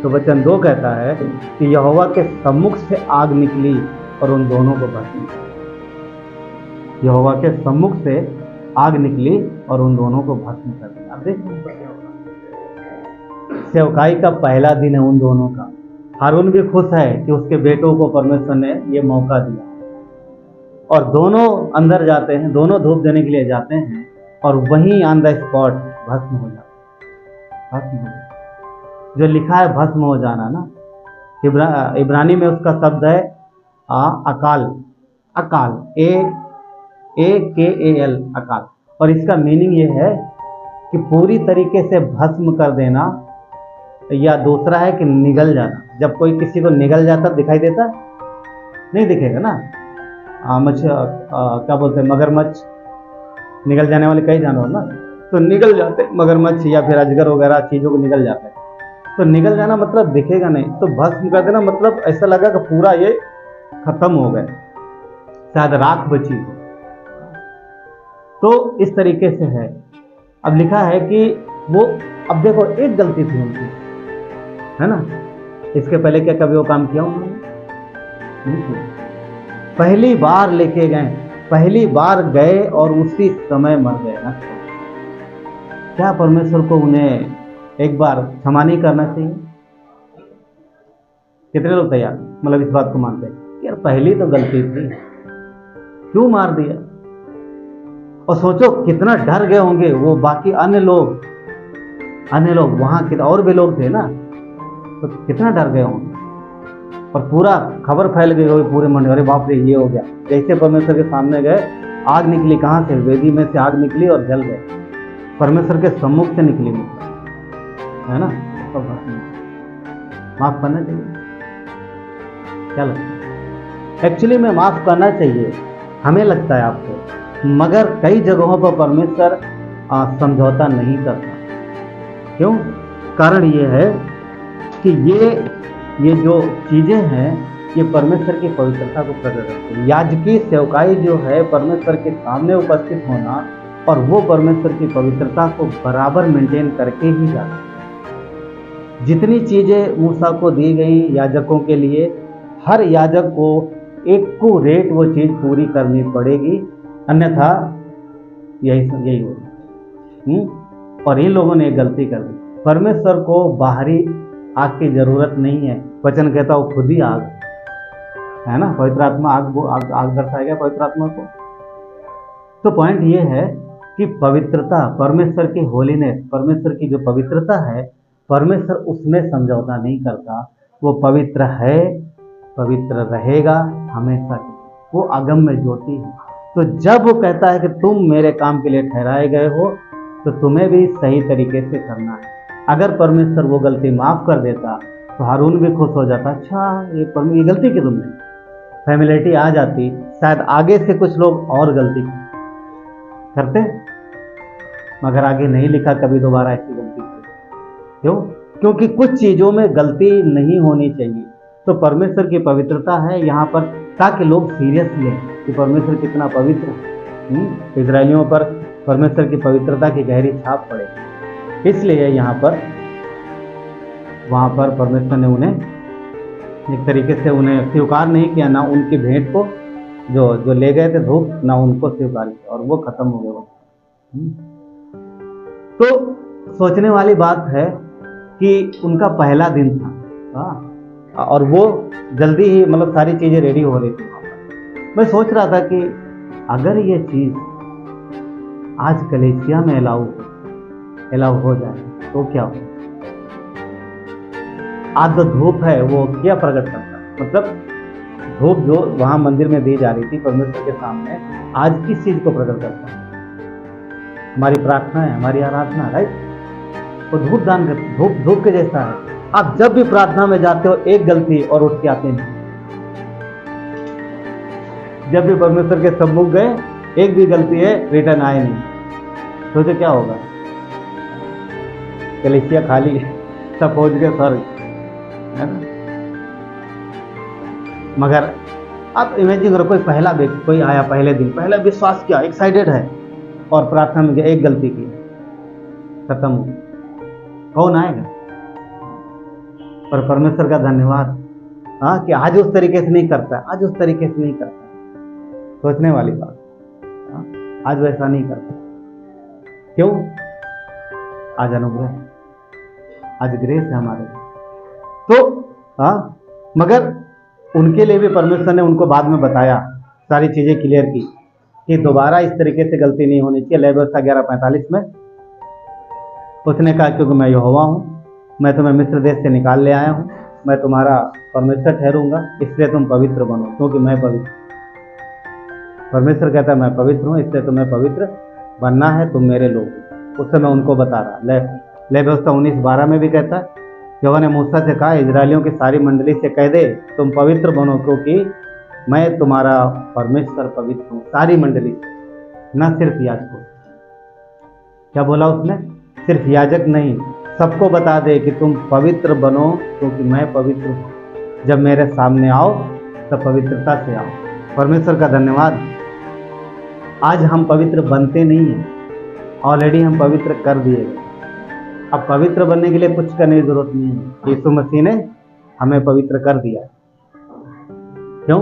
तो वचन 2 कहता है कि यहोवा के सम्मुख से आग निकली और उन दोनों को भस्म कर। यहोवा के सम्मुख से आग निकली और उन दोनों को भस्म कर दिया। अब देखिए, सेवकाई का पहला दिन है उन दोनों का। हारून भी खुश है कि उसके बेटों को परमेश्वर ने ये मौका दिया, और दोनों अंदर जाते हैं, दोनों धूप देने के लिए जाते हैं, और वहीं ऑन द स्पॉट भस्म हो जाता, भस्म हो जाता। जो लिखा है भस्म हो जाना ना, इब्रानी में उसका शब्द है अकाल, अकाल, AKAL, अकाल। और इसका मीनिंग ये है कि पूरी तरीके से भस्म कर देना, या दूसरा है कि निगल जाना। जब कोई किसी को निगल जाता दिखाई देता नहीं, दिखेगा ना। क्या बोलते हैं, मगरमच्छ, निगल जाने वाले कई जानवर ना, तो निगल जाते, मगरमच्छ या फिर अजगर वगैरह चीज़ों को निगल जाते हैं। तो निगल जाना मतलब दिखेगा नहीं, तो भस्म कर देना मतलब ऐसा लगा कि पूरा ये खत्म हो गए, शायद राख बची हो। तो इस तरीके से है। अब लिखा है कि वो, अब देखो एक गलती थी उनकी, है ना। इसके पहले क्या कभी वो काम किया उन्होंने? नहीं किया। पहली बार लेके गए, पहली बार गए और उसी समय मर गए ना। क्या परमेश्वर को उन्हें एक बार क्षमा नहीं करना चाहिए? कितने लोग तैयार मतलब इस बात को मानते हैं यार पहली तो गलती थी, क्यों मार दिया? और सोचो कितना डर गए होंगे वो बाकी अन्य लोग वहां के और भी लोग थे ना, तो कितना डर गए होंगे। और पूरा खबर फैल गई होगी पूरे मंडल, अरे बाप रे ये हो गया। जैसे परमेश्वर के सामने गए, आग निकली, कहाँ से? वेदी में से आग निकली और जल गए, परमेश्वर के सम्मुख से निकली, है ना। तो माफ करना चाहिए, क्या लगता है? एक्चुअली में माफ करना चाहिए, हमें लगता है आपको, मगर कई जगहों पर परमेश्वर समझौता नहीं करता। क्यों? कारण ये है कि ये जो चीजें हैं ये परमेश्वर की पवित्रता को प्रकट करती है। याजकी सेवकाई जो है परमेश्वर के सामने उपस्थित होना, और वो परमेश्वर की पवित्रता को बराबर मेंटेन करके ही जाता है। जितनी चीजें मूसा को दी गई याजकों के लिए, हर याजक को एक्यूरेट वो चीज पूरी करनी पड़ेगी, अन्यथा यही होगा। और इन लोगों ने एक गलती कर दी। परमेश्वर को बाहरी आग की जरूरत नहीं है, वचन कहता वो खुद ही आग है ना। पवित्र आत्मा आग दर्शाएगा पवित्र आत्मा को। तो पॉइंट ये है कि पवित्रता, परमेश्वर की होलीनेस, परमेश्वर की जो पवित्रता है, परमेश्वर उसमें समझौता नहीं करता। वो पवित्र है, पवित्र रहेगा हमेशा। वो अगम्य ज्योति है, तो जब वो कहता है कि तुम मेरे काम के लिए ठहराए गए हो, तो तुम्हें भी सही तरीके से करना है। अगर परमेश्वर वो गलती माफ़ कर देता तो हारून भी खुश हो जाता, अच्छा ये गलती की तुमने, फैमिलिटी आ जाती, शायद आगे से कुछ लोग और गलती करते, मगर आगे नहीं लिखा कभी दोबारा ऐसी गलती की। क्यों? क्योंकि कुछ चीज़ों में गलती नहीं होनी चाहिए। तो परमेश्वर की पवित्रता है यहाँ पर, ताकि लोग सीरियस लें कि परमेश्वर कितना पवित्र है। इजरायलियों पर परमेश्वर की पवित्रता की गहरी छाप पड़े, इसलिए यहाँ पर वहाँ पर परमेश्वर ने उन्हें एक तरीके से उन्हें स्वीकार नहीं किया, ना उनकी भेंट को जो ले गए थे धूप, ना उनको स्वीकार किया, और वो खत्म हो गए वो। तो सोचने वाली बात है कि उनका पहला दिन था, और वो जल्दी ही मतलब सारी चीजें रेडी हो रही थी। मैं सोच रहा था कि अगर ये चीज आज कलीसिया में अलाउ हो जाए तो क्या हो। आज जो धूप है वो क्या प्रकट करता है, मतलब धूप जो वहां मंदिर में दी जा रही थी परमेश्वर के सामने, आज किस चीज को प्रकट करता है? हमारी प्रार्थना है, हमारी आराधना, राइट। वो धूप दान करते, धूप के जैसा है। आप जब भी प्रार्थना में जाते हो एक गलती और उठ के आते नहीं। जब भी परमेश्वर के सम्मुख गए एक भी गलती है, रिटर्न आए नहीं, सोचो क्या होगा? कलीसिया खाली, सब पहुंच गए सर, है ना। मगर आप इमेजिन करो, कोई पहला व्यक्ति, कोई आया पहले दिन, पहला विश्वास किया, एक्साइटेड है, और प्रार्थना में एक गलती की, खत्म हो, कौन आएगा? पर परमेश्वर का धन्यवाद कि आज उस तरीके से नहीं करता, आज उस तरीके से नहीं करता। सोचने वाली बात, आज वैसा नहीं करता। क्यों? आज अनुग्रह, आज ग्रेस है हमारे। तो मगर उनके लिए भी परमेश्वर ने उनको बाद में बताया, सारी चीजें क्लियर की कि दोबारा इस तरीके से गलती नहीं होनी चाहिए। लेवियवस्था 11:45 में उसने कहा, क्योंकि मैं यहोवा हूँ, मैं तुम्हें मिस्र देश से निकाल ले आया हूँ, मैं तुम्हारा परमेश्वर ठहरूंगा, इसलिए तुम पवित्र बनो, क्योंकि मैं पवित्र। परमेश्वर कहता है मैं पवित्र हूँ, इसलिए तुम्हें पवित्र बनना है, तुम मेरे लोग। उससे मैं उनको बता रहा। लेवियवस्था 19:12 में भी कहता है, यहोवा ने मूसा से कहा, इजरायलियों की सारी मंडली से कह दे तुम पवित्र बनो, क्योंकि मैं तुम्हारा परमेश्वर पवित्र हूँ। सारी मंडली से, न सिर्फ याजकों। क्या बोला उसने? सिर्फ याजक नहीं, सबको बता दे कि तुम पवित्र बनो, क्योंकि मैं पवित्र हूँ। जब मेरे सामने आओ तब पवित्रता से आओ। परमेश्वर का धन्यवाद, आज हम पवित्र बनते नहीं हैं, ऑलरेडी हम पवित्र कर दिए गए। अब पवित्र बनने के लिए कुछ करने की जरूरत नहीं है, यीशु मसीह ने हमें पवित्र कर दिया। क्यों?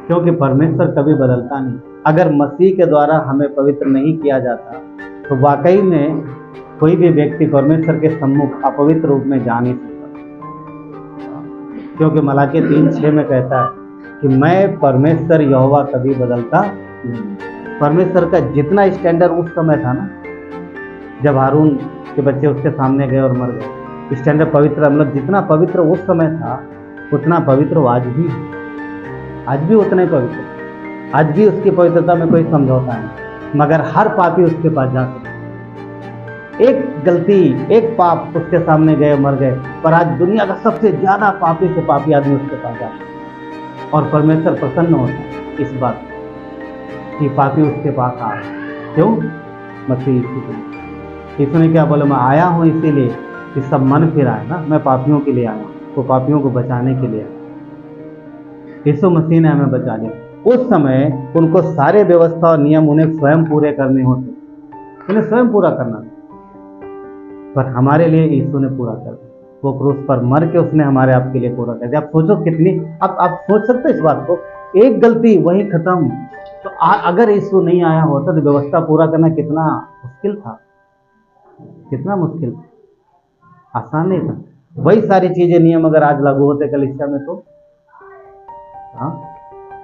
क्योंकि परमेश्वर कभी बदलता नहीं। अगर मसीह के द्वारा हमें पवित्र नहीं किया जाता तो वाकई में कोई भी व्यक्ति परमेश्वर के सम्मुख अपवित्र रूप में जा नहीं सकता। क्योंकि मलाकी 3:6 में कहता है कि मैं परमेश्वर यहोवा कभी बदलता नहीं। परमेश्वर का जितना स्टैंडर्ड उस समय था ना, जब हारून के बच्चे उसके सामने गए और मर गए, स्टैंडर्ड पवित्र, मतलब जितना पवित्र उस समय था उतना पवित्र आज भी है। आज भी उतना ही पवित्र, आज भी उसकी पवित्रता में कोई समझौता नहीं। मगर हर पापी उसके पास जा सकता, एक गलती, एक पाप उसके सामने गए, मर गए, पर आज दुनिया का सबसे ज्यादा पापी से पापी आदमी उसके पास जाता है। और परमेश्वर प्रसन्न होता है इस बात कि पापी उसके पास आ। क्यों? मसीह यीशु के। यीशु ने क्या बोला? मैं आया हूँ इसीलिए कि सब मन फिराए ना, मैं पापियों के लिए आया हूँ, तो पापियों को बचाने के लिए आया। यीशु मसीह ने हमें बचा लिया। उस समय उनको सारे व्यवस्था और नियम उन्हें स्वयं पूरे करने होते, उन्हें स्वयं पूरा करना, पर हमारे लिए यीशु ने पूरा कर दिया। वो क्रूस पर मर के उसने हमारे आपके लिए पूरा कर दिया। आप सोचो कितनी, आप सोच सकते इस बात को, एक गलती वही खत्म। तो अगर यीशु नहीं आया होता तो व्यवस्था पूरा करना कितना मुश्किल था, कितना मुश्किल था, आसान नहीं था। वही सारी चीजें, नियम अगर आज लागू होते कलीसिया में तो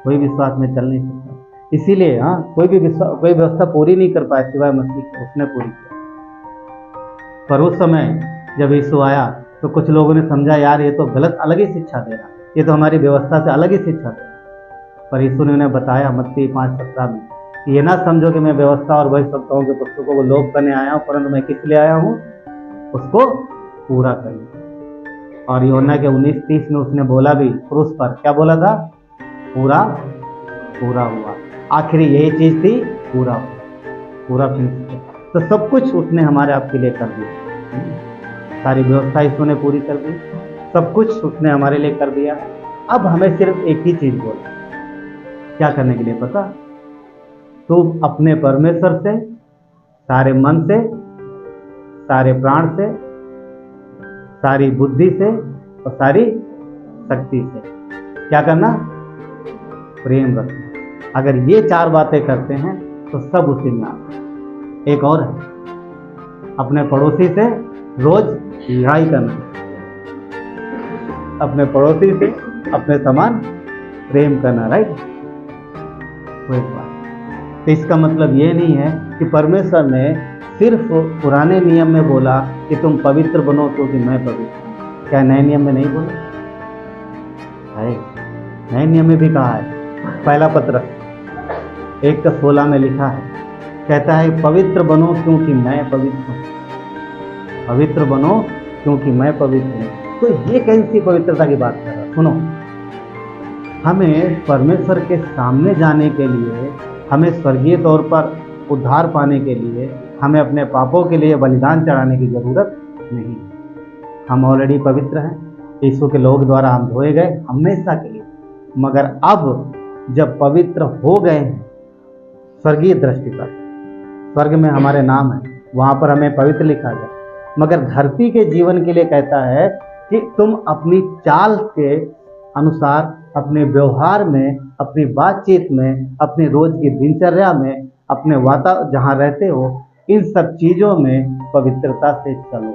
कोई विश्वास में चल नहीं सकता। इसीलिए कोई व्यवस्था पूरी नहीं कर पाया सिवाय मसीह के, उसने पूरी किया। पर उस समय जब यीशु आया तो कुछ लोगों ने समझा, यार ये तो गलत, अलग ही शिक्षा दे रहा, ये तो हमारी व्यवस्था से अलग ही शिक्षा दे रहा। पर यीशु ने उन्हें बताया मत्ती 5:17 में कि ये ना समझो कि मैं व्यवस्था और भविष्यवक्ताओं के पुस्तकों को लोप करने आया हूँ, परंतु मैं किस लिए आया हूँ, उसको पूरा करने। और यूहन्ना के 19:30 में उसने बोला भी क्रूस पर, क्या बोला था, पूरा पूरा हुआ। आखिरी यही चीज थी, पूरा हुआ, पूरा फिनिश। तो सब कुछ उसने हमारे आपके लिए कर दिया, सारी व्यवस्था यीशु ने पूरी कर दी, सब कुछ उसने हमारे लिए कर दिया। अब हमें सिर्फ एक ही चीज बोला, क्या करने के लिए पता, तुम अपने परमेश्वर से सारे मन से, सारे प्राण से, सारी बुद्धि से और सारी शक्ति से क्या करना, प्रेम रखना। अगर ये 4 बातें करते हैं तो सब उसी में आता है। एक और है, अपने पड़ोसी से रोज लड़ाई करना, अपने पड़ोसी से अपने समान प्रेम करना, राइट। वो एक बात। तो इसका मतलब ये नहीं है कि परमेश्वर ने सिर्फ पुराने नियम में बोला कि तुम पवित्र बनो क्योंकि मैं पवित्र हूं। क्या नए नियम में नहीं बोला है? नए नियम में भी कहा है, पहला पत्र 1:16 में लिखा है, कहता है पवित्र बनो क्योंकि मैं पवित्र हूँ, पवित्र बनो क्योंकि मैं पवित्र हूँ। तो ये कैसी पवित्रता की बात कर रहा है? सुनो, हमें परमेश्वर के सामने जाने के लिए, हमें स्वर्गीय तौर पर उद्धार पाने के लिए, हमें अपने पापों के लिए बलिदान चढ़ाने की जरूरत नहीं। हम ऑलरेडी पवित्र हैं, यीशु के लोग द्वारा हम धोए गए हमेशा के लिए। मगर अब जब पवित्र हो गए हैं स्वर्गीय दृष्टि पर, स्वर्ग में हमारे नाम है, वहां पर हमें पवित्र लिखा गया, मगर धरती के जीवन के लिए कहता है कि तुम अपनी चाल के अनुसार, अपने व्यवहार में, अपनी बातचीत में, अपनी रोज की दिनचर्या में, अपने जहाँ रहते हो, इन सब चीजों में पवित्रता से चलो।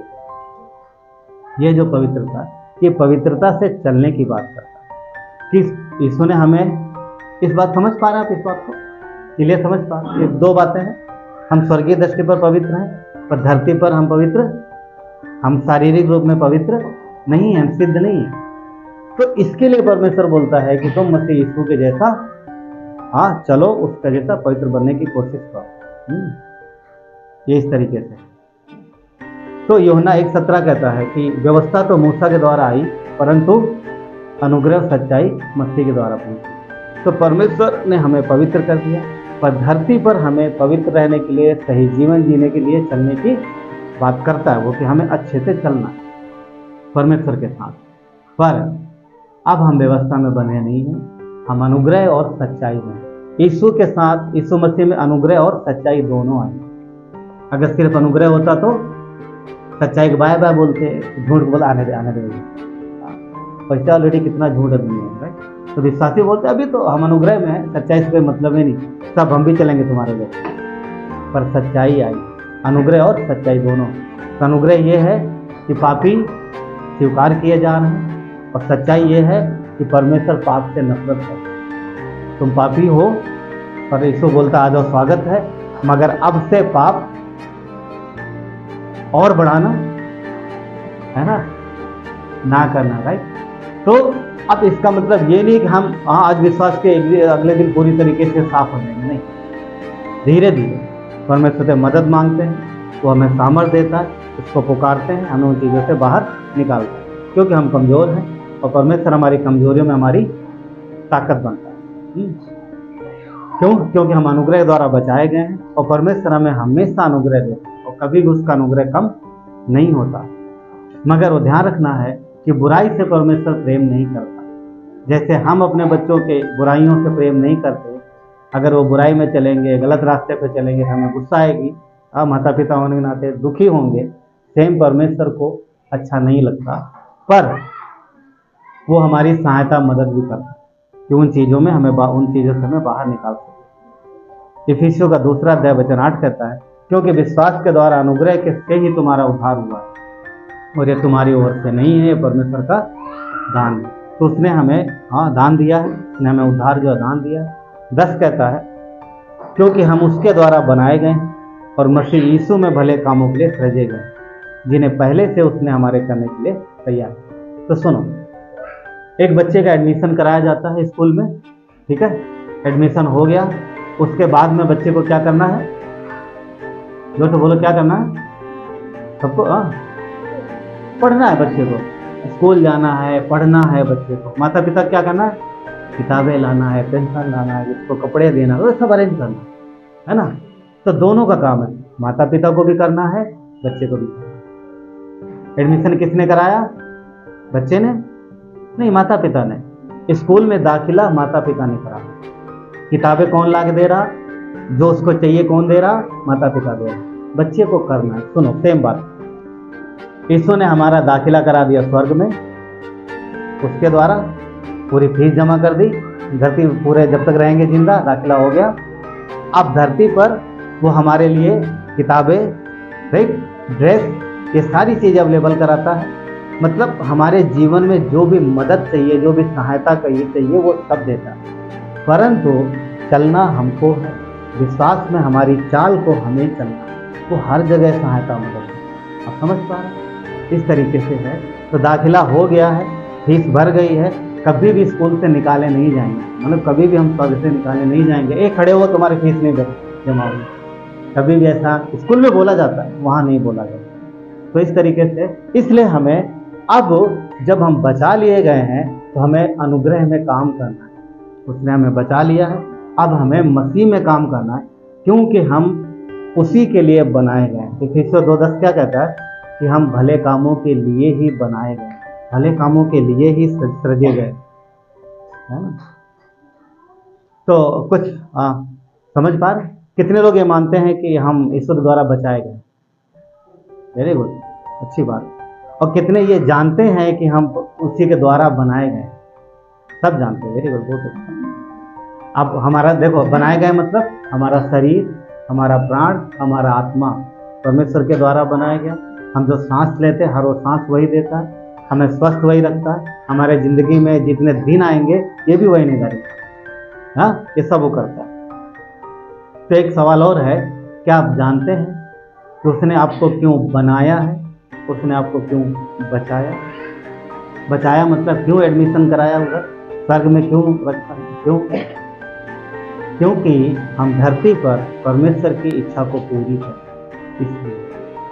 ये जो पवित्रता, ये पवित्रता से चलने की बात करता है। कि यीशु ने हमें इस बात समझ पा रहे हैं आप? इस बात को क्लियर समझ पा रहे? ये 2 बातें हैं, हम स्वर्गीय दृष्टि पर पवित्र हैं, पर धरती पर हम पवित्र, हम शारीरिक रूप में पवित्र नहीं हैं, हम सिद्ध नहीं हैं। तो इसके लिए परमेश्वर बोलता है कि तुम मसीह यीशु के जैसा, हाँ चलो, उसका जैसा पवित्र बनने की कोशिश करो। ये इस तरीके से। तो यूहन्ना 1:17 कहता है कि व्यवस्था तो मूसा के द्वारा आई, परंतु अनुग्रह और सच्चाई मसीह के द्वारा पहुंची। तो परमेश्वर ने हमें पवित्र कर दिया, पर धरती पर हमें पवित्र रहने के लिए, सही जीवन जीने के लिए चलने की बात करता है वो, कि हमें अच्छे से चलना है परमेश्वर के साथ। पर अब हम व्यवस्था में बने नहीं हैं, हम अनुग्रह और सच्चाई में। यीशु के साथ, यीशु मसीह में अनुग्रह और सच्चाई दोनों आई। अगर सिर्फ अनुग्रह होता तो सच्चाई के बाय बाय बोलते, झूठ बोला, आने दे पैसा ऑलरेडी कितना झूठ आदमी है, राइट। तो विश्वासी बोलते अभी तो हम अनुग्रह में है, सच्चाई से कोई मतलब ही नहीं, सब हम भी चलेंगे तुम्हारे जैसे। पर सच्चाई आई, अनुग्रह और सच्चाई दोनों। तो अनुग्रह ये है कि पापी स्वीकार किए जा रहे हैं, और सच्चाई ये है कि परमेश्वर पाप से नफरत है। तुम पापी हो, पर यीशु बोलता आ जाओ, स्वागत है, मगर अब से पाप और बढ़ाना है ना करना, राइट। तो अब इसका मतलब ये नहीं कि हम आज विश्वास के अगले दिन पूरी तरीके से साफ हो जाएंगे, नहीं। धीरे धीरे परमेश्वर से मदद मांगते हैं, वो हमें सामर्थ देता है, उसको पुकारते हैं, हमें उन चीज़ों से बाहर निकालता है, क्योंकि हम कमज़ोर हैं और परमेश्वर हमारी कमजोरियों में हमारी ताकत बनता है। क्यों? क्योंकि हम अनुग्रह द्वारा बचाए गए हैं, और परमेश्वर हमें हमेशा अनुग्रह देता है और कभी भी उसका अनुग्रह कम नहीं होता। मगर वो ध्यान रखना है कि बुराई से परमेश्वर प्रेम नहीं करता। जैसे हम अपने बच्चों के बुराइयों से प्रेम नहीं करते, अगर वो बुराई में चलेंगे, गलत रास्ते पे चलेंगे, तो हमें गुस्सा आएगी, माता पिता होने के नाते दुखी होंगे। सेम परमेश्वर को अच्छा नहीं लगता, पर वो हमारी सहायता मदद भी करता है कि उन चीज़ों में हमें उन चीज़ों से हमें बाहर निकाल सके। इफिसियों का 2 अध्याय वचन 8 कहता है, क्योंकि विश्वास के द्वारा अनुग्रह के से ही तुम्हारा उद्धार हुआ है, और ये तुम्हारी ओर से नहीं है, परमेश्वर का दान है। तो उसने हमें दान दिया है, उसने हमें उद्धार जो दान दिया है। 10 कहता है, क्योंकि हम उसके द्वारा बनाए गए हैं और मसीह यीशु में भले कामों के लिए सृजे गए, जिन्हें पहले से उसने हमारे करने के लिए तैयार। तो सुनो, एक बच्चे का एडमिशन कराया जाता है स्कूल में, ठीक है, एडमिशन हो गया, उसके बाद में बच्चे को क्या करना है, जो तो बोलो क्या करना है सबको? पढ़ना है बच्चे को, स्कूल जाना है, पढ़ना है बच्चे को। माता पिता क्या करना है, किताबें लाना है, पेंसिल लाना है, उसको कपड़े देना है, वो सब अरेंज करना है ना। तो दोनों का काम है, माता पिता को भी करना है, बच्चे को भी करना है। एडमिशन किसने कराया, बच्चे ने नहीं, माता पिता ने। स्कूल में दाखिला माता पिता ने कराया। किताबें कौन ला के दे रहा, जो उसको चाहिए कौन दे रहा, माता पिता दे रहा। बच्चे को करना है। सुनो सेम बात, यीशु ने हमारा दाखिला करा दिया स्वर्ग में, उसके द्वारा पूरी फीस जमा कर दी, धरती पूरे जब तक रहेंगे जिंदा दाखिला हो गया। अब धरती पर वो हमारे लिए किताबें, राइट, ड्रेस, ये सारी चीज़ अवेलेबल कराता है। मतलब हमारे जीवन में जो भी मदद चाहिए, जो भी सहायता चाहिए, वो सब देता है। परंतु चलना हमको है, विश्वास में हमारी चाल को हमें चलना, वो हर जगह सहायता मदद है। आप समझ पा रहे हैं? इस तरीके से है। तो दाखिला हो गया है, फीस भर गई है, कभी भी स्कूल से निकाले नहीं जाएंगे, मतलब कभी भी हम स्वर्ग से निकाले नहीं जाएंगे। एक खड़े हो तुम्हारी फीस नहीं जमा होगी, कभी भी ऐसा स्कूल में बोला जाता है, वहाँ नहीं बोला जाता। तो इस तरीके से, इसलिए हमें अब जब हम बचा लिए गए हैं तो हमें अनुग्रह में काम करना है। उसने हमें बचा लिया है, अब हमें मसीह में काम करना है, क्योंकि हम उसी के लिए बनाए गए हैं। इफिसियों 2:10 क्या कहता है कि हम भले कामों के लिए ही बनाए गए, भले कामों के लिए ही सृजे गए, है ना। तो कुछ समझ पा रहे? कितने लोग ये मानते हैं कि हम ईश्वर द्वारा बचाए गए? वेरी गुड, अच्छी बात। और कितने ये जानते हैं कि हम उसी के द्वारा बनाए गए? सब जानते हैं, वेरी गुड, बहुत अच्छा। अब हमारा देखो, बनाए गए मतलब हमारा शरीर, हमारा प्राण, हमारा आत्मा परमेश्वर के द्वारा बनाया गया। हम जो सांस लेते हैं, हर वो सांस वही देता है, हमें स्वस्थ वही रखता है। हमारे जिंदगी में जितने दिन आएंगे ये भी वही निगरानी, हाँ, ये सब वो करता है। तो एक सवाल और है, क्या आप जानते हैं कि उसने आपको क्यों बनाया है, उसने आपको क्यों बचाया? बचाया मतलब क्यों एडमिशन कराया उधर स्वर्ग में, क्यों रखा, क्यों? क्योंकि हम धरती पर परमेश्वर की इच्छा को पूरी करें, इसलिए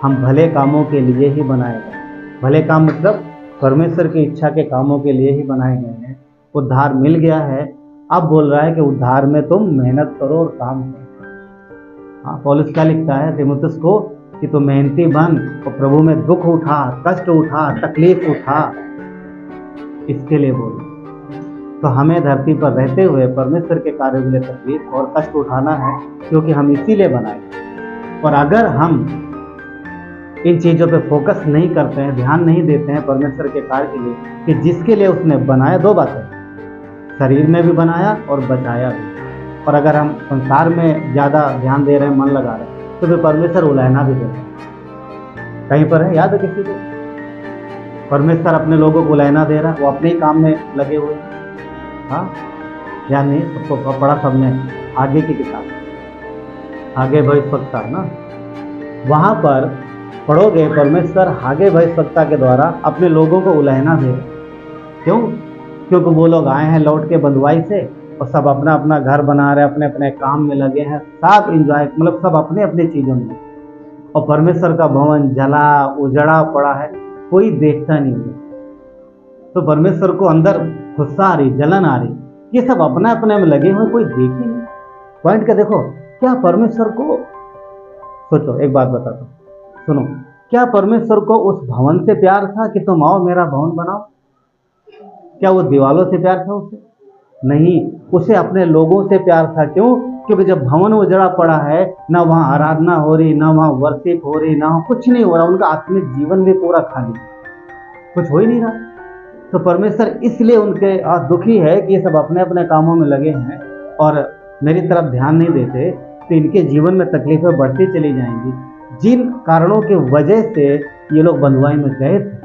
हम भले कामों के लिए ही बनाए गए। भले काम मतलब परमेश्वर की इच्छा के कामों के लिए ही बनाए गए हैं। उद्धार मिल गया है, अब बोल रहा है कि उद्धार में तुम मेहनत करो और काम करो। हाँ, पौलुस क्या लिखता है तीमुथियुस को कि तुम मेहनती बन और प्रभु में दुख उठा, कष्ट उठा, तकलीफ उठा, इसके लिए बोल। तो हमें धरती पर रहते हुए परमेश्वर के कार्यों के लिए तकलीफ और कष्ट उठाना है, क्योंकि हम इसीलिए बनाए। और अगर हम इन चीज़ों पे फोकस नहीं करते हैं, ध्यान नहीं देते हैं परमेश्वर के कार्य के लिए कि जिसके लिए उसने बनाया, दो बातें, शरीर में भी बनाया और बचाया भी। और अगर हम संसार में ज़्यादा ध्यान दे रहे हैं, मन लगा रहे हैं, तो फिर परमेश्वर उलाहना भी देता है। कहीं पर है, याद है किसी को? परमेश्वर अपने लोगों को उलाहना दे रहा है, वो अपने ही काम में लगे हुए हैं। हाँ या नहीं? सबको पढ़ा सबने आगे की किताब, आगे भविष्यवक्ता ना, वहाँ पर पढ़ोगे परमेश्वर आगे भविष्यवक्ता के द्वारा अपने लोगों को उलाहना दे रहे। क्यों? क्योंकि वो लोग आए हैं लौट के बंधुआई से और सब अपना अपना घर बना रहे हैं, अपने अपने काम में लगे हैं, सब इंजॉय, मतलब सब अपने अपने चीज़ों में। और परमेश्वर का भवन जला उजड़ा पड़ा है, कोई देखता नहीं है। तो परमेश्वर को अंदर गुस्सा आ रही, जलन आ रही, ये सब अपने अपने में लगे हुए, कोई देख ही नहीं। पॉइंट का देखो, क्या परमेश्वर को, सोचो एक बात बताता हूँ, सुनो, क्या परमेश्वर को उस भवन से प्यार था कि तुम आओ मेरा भवन बनाओ? क्या वो दीवालों से प्यार था उसे? नहीं, उसे अपने लोगों से प्यार था। क्यों? क्योंकि जब भवन उजड़ा पड़ा है, ना वहाँ आराधना हो रही, ना वहाँ वर्शिप हो रही, ना कुछ नहीं हो रहा, उनका आत्मिक जीवन भी पूरा खाली, कुछ हो ही नहीं रहा। तो परमेश्वर इसलिए उनके दुखी है कि ये सब अपने अपने कामों में लगे हैं और मेरी तरफ ध्यान नहीं देते, तो इनके जीवन में तकलीफें बढ़ती चली जाएंगी। जिन कारणों की वजह से ये लोग बंधुआई में गए थे,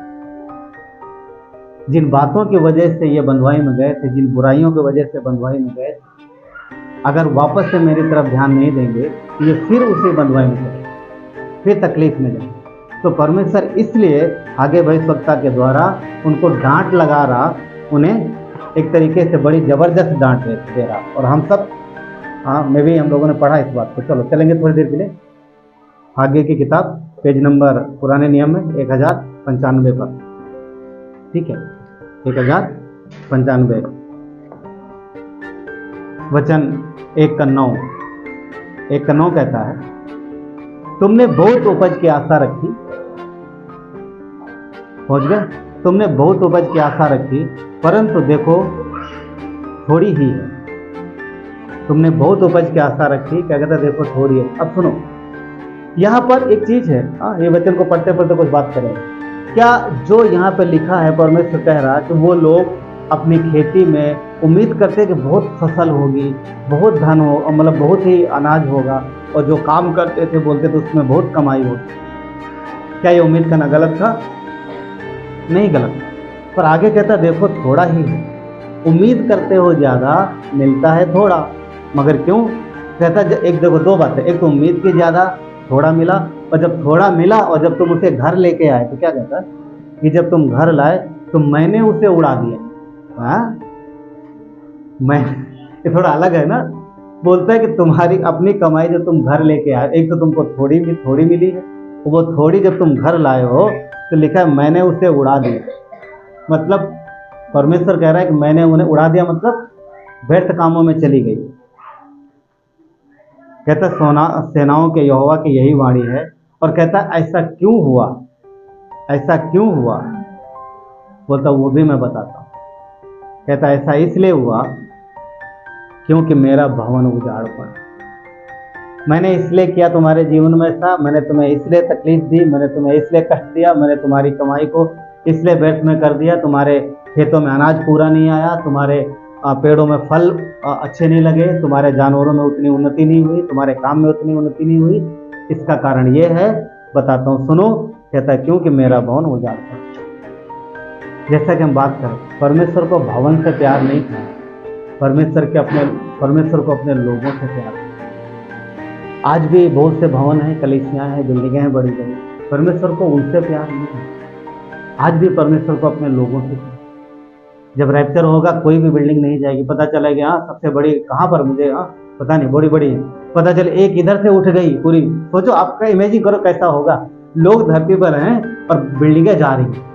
जिन बातों की वजह से ये बंधुआई में गए थे, जिन बुराइयों की वजह से बंधुआई में गए थे, अगर वापस से मेरी तरफ ध्यान नहीं देंगे तो ये फिर उसी बंधुआई में जाएंगे, फिर तकलीफ में जाएंगे। तो परमेश्वर इसलिए आगे भविष्यवक्ता के द्वारा उनको डांट लगा रहा, उन्हें एक तरीके से बड़ी ज़बरदस्त डांट दे रहा। और हम सब, हाँ मैं भी, हम लोगों ने पढ़ा इस बात को। चलो चलेंगे थोड़ी देर के लिए आगे की किताब, पेज नंबर पुराने नियम में 1095 पर, ठीक है, 1095, वचन 1:9। 1:9 कहता है, तुमने बहुत उपज की आशा रखी, पहुंच गए, तुमने बहुत उपज की आशा रखी, परंतु देखो थोड़ी ही है। तुमने बहुत उपज की आशा रखी, क्या कहता है, देखो थोड़ी है। अब सुनो, यहाँ पर एक चीज है, ये वचन को पढ़ते पढ़ते कुछ बात करें। क्या जो यहाँ पे लिखा है, परमेश्वर कह रहा है कि वो लोग अपनी खेती में उम्मीद करते हैं कि बहुत फसल होगी, बहुत धन हो, मतलब बहुत ही अनाज होगा, और जो काम करते थे बोलते थे उसमें बहुत कमाई होगी। क्या ये उम्मीद करना गलत था? नहीं गलत, पर आगे कहता देखो थोड़ा ही है। उम्मीद करते हो ज़्यादा, मिलता है थोड़ा, मगर क्यों? कहता एक, देखो दो बातें, एक तो उम्मीद की ज़्यादा, थोड़ा मिला, और जब थोड़ा मिला और जब तुम उसे घर लेके आए तो क्या कहता है कि जब तुम घर लाए तो मैंने उसे उड़ा दिया। हाँ, मैं, ये थोड़ा अलग है ना। बोलता है कि तुम्हारी अपनी कमाई जो तुम घर लेके आए, एक तो तुमको थोड़ी मिली है, वो थोड़ी जब तुम घर लाए हो तो लिखा है मैंने उसे उड़ा दिया। मतलब परमेश्वर कह रहा है कि मैंने उन्हें उड़ा दिया, मतलब व्यर्थ कामों में चली गई। कहता सेनाओं के यहोवा की यही वाणी है। और कहता ऐसा क्यों हुआ, ऐसा क्यों हुआ? बोलता वो भी मैं बताता हूँ। कहता ऐसा इसलिए हुआ क्योंकि मेरा भवन उजाड़ पड़ा। मैंने इसलिए किया तुम्हारे जीवन में ऐसा, मैंने तुम्हें इसलिए तकलीफ दी, मैंने तुम्हें इसलिए कष्ट दिया, मैंने तुम्हारी कमाई को इसलिए व्यर्थ में कर दिया, तुम्हारे खेतों में अनाज पूरा नहीं आया, तुम्हारे पेड़ों में फल अच्छे नहीं लगे, तुम्हारे जानवरों में उतनी उन्नति नहीं हुई, तुम्हारे काम में उतनी उन्नति नहीं हुई। इसका कारण ये है, बताता हूँ, सुनो। कहता है क्योंकि मेरा भवन उजाड़ पड़ा। जैसा कि हम बात करें, परमेश्वर को भवन से प्यार नहीं था, परमेश्वर को अपने लोगों से प्यार। आज भी बहुत से भवन हैं, कलीसियां हैं, बिल्डिंगें हैं बड़ी बड़ी, परमेश्वर को उनसे प्यार नहीं है। आज भी परमेश्वर को अपने लोगों से प्यार। जब रैप्चर होगा कोई भी बिल्डिंग नहीं जाएगी, पता चलेगा हाँ सबसे बड़ी कहाँ पर, मुझे पता नहीं, बड़ी बड़ी पता चले एक इधर से उठ गई पूरी। सोचो, आपका इमेजिन करो कैसा होगा। लोग धरती पर हैं और बिल्डिंगें जा रही हैं।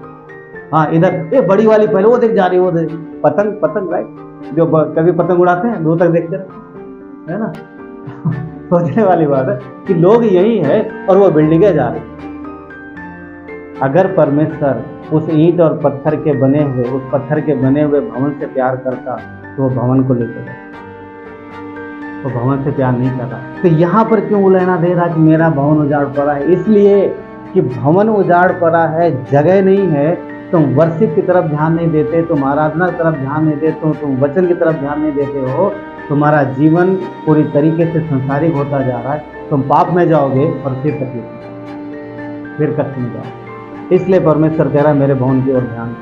हाँ, इधर ये बड़ी वाली पहले वो देख जा रही है, वो देख पतंग राइट, जो कभी पतंग उड़ाते हैं दूर तक देखते है ना। सोचने वाली बात है कि लोग यही है और वो बिल्डिंगें जा रही। अगर परमेश्वर उस ईंट और पत्थर के बने हुए भवन से प्यार करता तो वो भवन को लेकर जाता, तो भवन से प्यार नहीं कर रहा। तो यहाँ पर क्यों उलझना दे रहा कि मेरा भवन उजाड़ पड़ा है? इसलिए कि भवन उजाड़ पड़ा है, जगह नहीं है, तुम वर्शिप की तरफ ध्यान नहीं देते, तुम आराधना की तरफ ध्यान नहीं देते हो, तुम वचन की तरफ ध्यान नहीं देते हो, तुम्हारा जीवन पूरी तरीके से संसारिक होता जा रहा है। तुम पाप में जाओगे और फिर तकलीफ, फिर कष्ट में जाओगे। इसलिए परमेश्वर कह रहा है मेरे भवन की ओर ध्यान।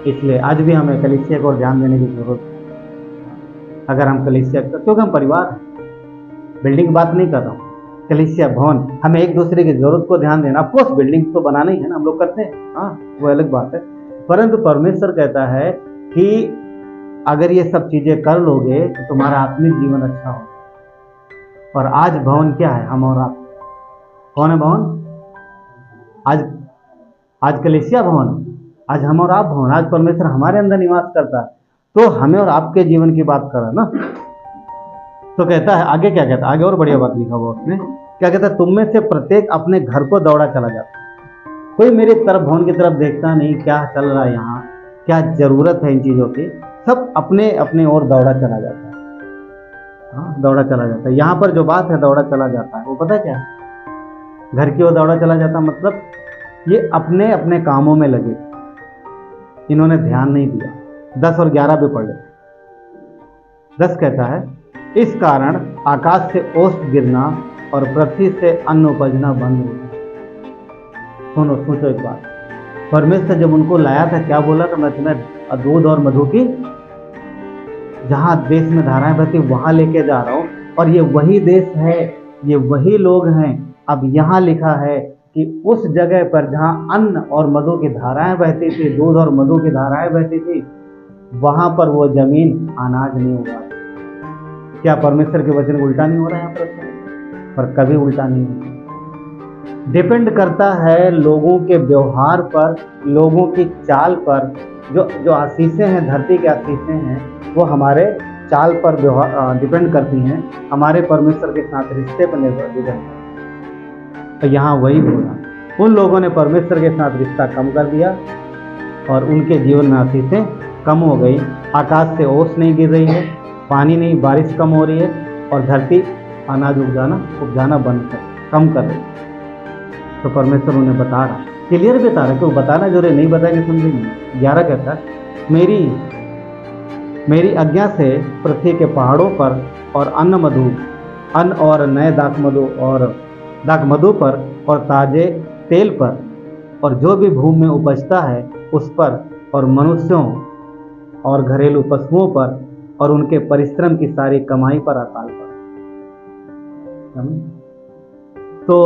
इसलिए आज भी हमें कलीसिया को ध्यान देने की जरूरत है। अगर हम कलीसिया, क्योंकि हम परिवार, बिल्डिंग की बात नहीं कर रहा हूँ, कलीसिया भवन, हमें एक दूसरे की जरूरत को ध्यान देना। ऑफकोर्स बिल्डिंग तो बनाना ही है ना, हम लोग करते हैं, हाँ वो अलग बात है। परंतु परमेश्वर कहता है कि अगर ये सब चीजें कर लोगे तो तुम्हारा आत्मिक जीवन अच्छा हो। और आज भवन क्या है? हम और आप। कौन है भवन? आज कलीसिया भवन, आज हम और आप भवन, आज परमेश्वर हमारे अंदर निवास करता है। तो हमें और आपके जीवन की बात कर रहा है ना। तो कहता है आगे, क्या कहता है आगे, और बढ़िया बात लिखा हुआ उसने, क्या कहता है, तुम में से प्रत्येक अपने घर को दौड़ा चला जाता है। कोई मेरी तरफ, भवन की तरफ देखता नहीं, क्या चल रहा है यहाँ, क्या जरूरत है इन चीजों की। सब अपने अपने ओर दौड़ा चला जाता है। हाँ, दौड़ा चला जाता है। यहाँ पर जो बात है दौड़ा चला जाता है, वो पता है क्या है? घर की ओर दौड़ा चला जाता, मतलब ये अपने अपने कामों में लगे, इन्होंने ध्यान नहीं दिया। 10 और 11 भी पढ़ ले। 10 कहता है, इस कारण आकाश से ओस गिरना और पृथ्वी से अन्न उपजना बंद हो गया। सुनो, सोचो एक बात, परमेश्वर जब उनको लाया था क्या बोला था? मैं तुम्हें दूध और मधु की, जहां देश में धाराएं बहती वहां लेके जा रहा हूं। और ये वही देश है, ये वही लोग हैं। अब यहाँ लिखा है कि उस जगह पर जहाँ अन्न और मधु की धाराएं बहती थी, दूध और मधु की धाराएं बहती थी, वहां पर वो जमीन अनाज नहीं उगा। क्या परमेश्वर के वचन उल्टा नहीं हो रहा है यहाँ पर कभी उल्टा नहीं होता। डिपेंड करता है लोगों के व्यवहार पर, लोगों की चाल पर। जो आशीषें हैं, धरती के आशीषें हैं, वो हमारे चाल पर डिपेंड करती हैं, हमारे परमेश्वर के साथ रिश्ते पर निर्भर करती हैं। तो यहाँ वही होगा, उन लोगों ने परमेश्वर के साथ रिश्ता कम कर दिया और उनके जीवन में आशीषें कम हो गई। आकाश से ओस नहीं गिर रही है, पानी नहीं, बारिश कम हो रही है और धरती अनाज उपजाना बंद कम कर रही है। तो परमेश्वर उन्हें बता रहा, क्लियर बता रहा, क्यों बताना जरूरी नहीं, बताएंगे समझेंगे। 11 कहता है, मेरी आज्ञा से पृथ्वी के पहाड़ों पर और अन्न और नए दाखमधु पर और ताजे तेल पर और जो भी भूमि में उपजता है उस पर और मनुष्यों और घरेलू पशुओं पर और उनके परिश्रम की सारी कमाई पर अकाल पड़ा। तो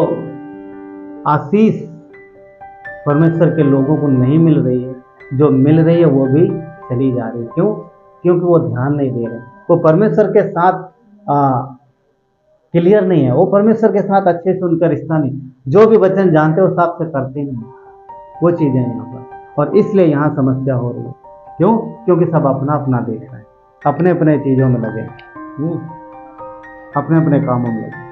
आशीष परमेश्वर के लोगों को नहीं मिल रही है, जो मिल रही है वो भी चली जा रही है। क्यों? क्योंकि वो ध्यान नहीं दे रहे, वो परमेश्वर के साथ क्लियर नहीं है, वो परमेश्वर के साथ अच्छे से उनका रिश्ता नहीं, जो भी वचन जानते हो साथ से करते नहीं, वो चीजें यहाँ पर। और इसलिए यहाँ समस्या हो रही है। क्यों? क्योंकि सब अपना अपना देख रहे हैं, अपने अपने चीजों में लगे, अपने अपने कामों में लगे।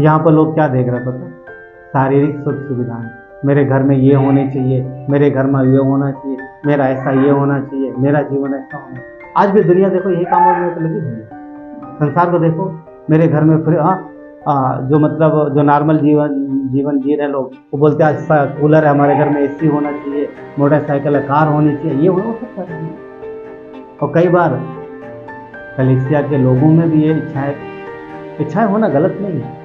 यहाँ पर लोग क्या देख रहे हैं पता? शारीरिक सुख सुविधाएं, मेरे घर में ये होने चाहिए, मेरे घर में ये होना चाहिए, मेरा ऐसा ये होना चाहिए, मेरा जीवन ऐसा होना चाहिए। आज भी दुनिया देखो यही कामों में तो लगी हुई है। संसार को देखो, मेरे घर में फिर जो नॉर्मल जीवन जी रहे लोग, वो बोलते हैं अच्छा कूलर है हमारे घर में, एसी होना चाहिए, मोटरसाइकिल है, कार होनी चाहिए, ये हो सकता है। और कई बार कलीसिया के लोगों में भी ये इच्छाएं होना गलत नहीं है,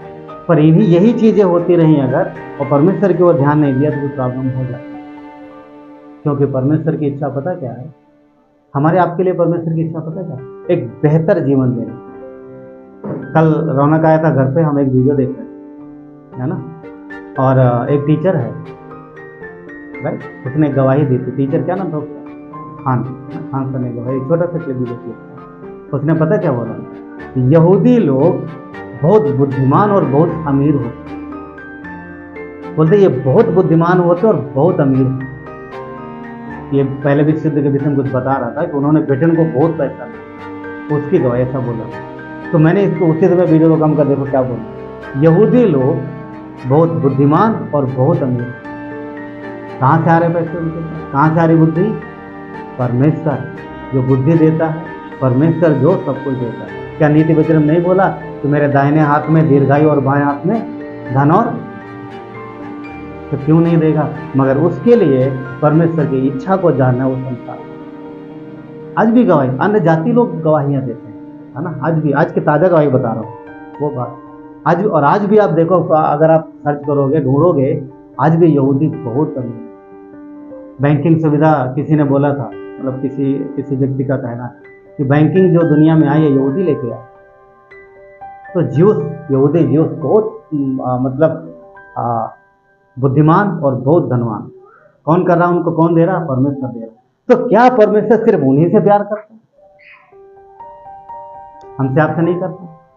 पर यही चीजें होती रही अगर और परमेश्वर की ओर ध्यान नहीं दिया तो प्रॉब्लम हो जाती है। क्योंकि परमेश्वर की इच्छा पता क्या है? हमारे आपके लिए परमेश्वर की इच्छा पता क्या है? एक बेहतर जीवन देना। कल रौनक आया था घर पे, हम एक वीडियो देख रहे थे, है ना, और एक टीचर है राइट, उसने गवाही दी थी। टीचर क्या नाम था उसका? खान सर ने गवाही, छोटा सा क्लिप वीडियो किया। उसने पता क्या बोला? यहूदी लोग बहुत बुद्धिमान और बहुत अमीर होते, बोलते ये बहुत बुद्धिमान होते और बहुत अमीर होते। ये पहले विश्व युद्ध के विषय में कुछ बता रहा था कि उन्होंने ब्रिटेन को बहुत पैसा दिया, उसकी गवाही ऐसा बोला। तो मैंने इसको उसी समय वीडियो को कम कर देखो क्या बोला, यहूदी लोग बहुत बुद्धिमान और बहुत अमीर। कहाँ से आ रहे पैसे उनके? कहाँ से आ रही बुद्धि? परमेश्वर जो बुद्धि देता है, परमेश्वर जो सब कुछ देता है। क्या नीति वचन में नहीं बोला कि मेरे दाहिने हाथ में दीर्घायु और बाएं हाथ में धन और? तो क्यों नहीं देगा? मगर उसके लिए परमेश्वर की इच्छा को जानना वो संसार। आज भी गवाही, अन्य जाति लोग गवाहियां देते हैं, है ना, आज भी, आज की ताजा गवाही बता रहा हूँ वो बात। आज भी आप देखो, अगर आप सर्च करोगे, ढूंढोगे, आज भी यहूदी बहुत अमीर। बैंकिंग सुविधा किसी ने बोला था, मतलब किसी व्यक्ति का कहना है कि बैंकिंग जो दुनिया में आई है यहूदी लेके आए। तो यहूदी ज्यूस बहुत बुद्धिमान और बहुत धनवान। कौन कर रहा है उनको? कौन दे रहा? परमेश्वर दे रहा। तो क्या परमेश्वर सिर्फ उन्हीं से प्यार करता? हमसे आपसे नहीं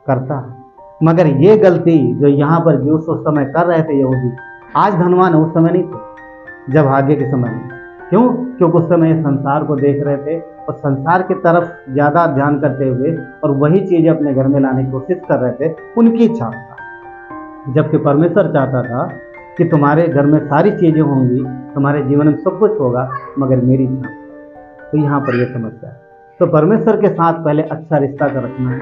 करता है। मगर ये गलती जो यहाँ पर ज्यूस उस समय कर रहे थे यहूदी, आज धनवान है, उस समय नहीं थे, जब आगे के समय में। क्यों? क्योंकि उस समय संसार को देख रहे थे और संसार की तरफ ज्यादा ध्यान करते हुए और वही चीजें अपने घर में लाने की कोशिश कर रहे थे, उनकी इच्छा था। जबकि परमेश्वर चाहता था कि तुम्हारे घर में सारी चीजें होंगी, तुम्हारे जीवन में सब कुछ होगा, मगर मेरी इच्छा। तो यहाँ पर यह समस्या है। तो परमेश्वर के साथ पहले अच्छा रिश्ता कर रखना है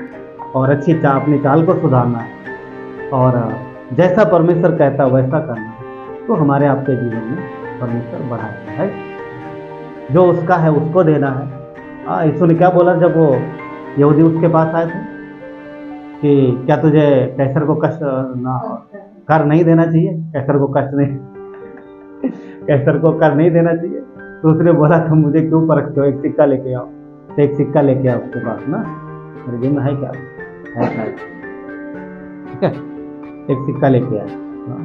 और अपनी चाल को सुधारना है और जैसा परमेश्वर कहता है वैसा करना है। तो हमारे आपके जीवन में परमेश्वर बढ़ाएगा है, जो उसका है उसको देना है। यीशु ने क्या बोला जब वो यहूदी उसके पास आए थे कि क्या तुझे कैसर को कष्ट कर नहीं देना चाहिए? कैसर को कर नहीं देना चाहिए। तो उसने बोला तुम मुझे क्यों परखते हो? एक सिक्का लेके आओ। तो एक सिक्का लेके आओ उसके पास ना, मेरे जेब में है क्या? है शायद, ठीक है, एक सिक्का लेके आया,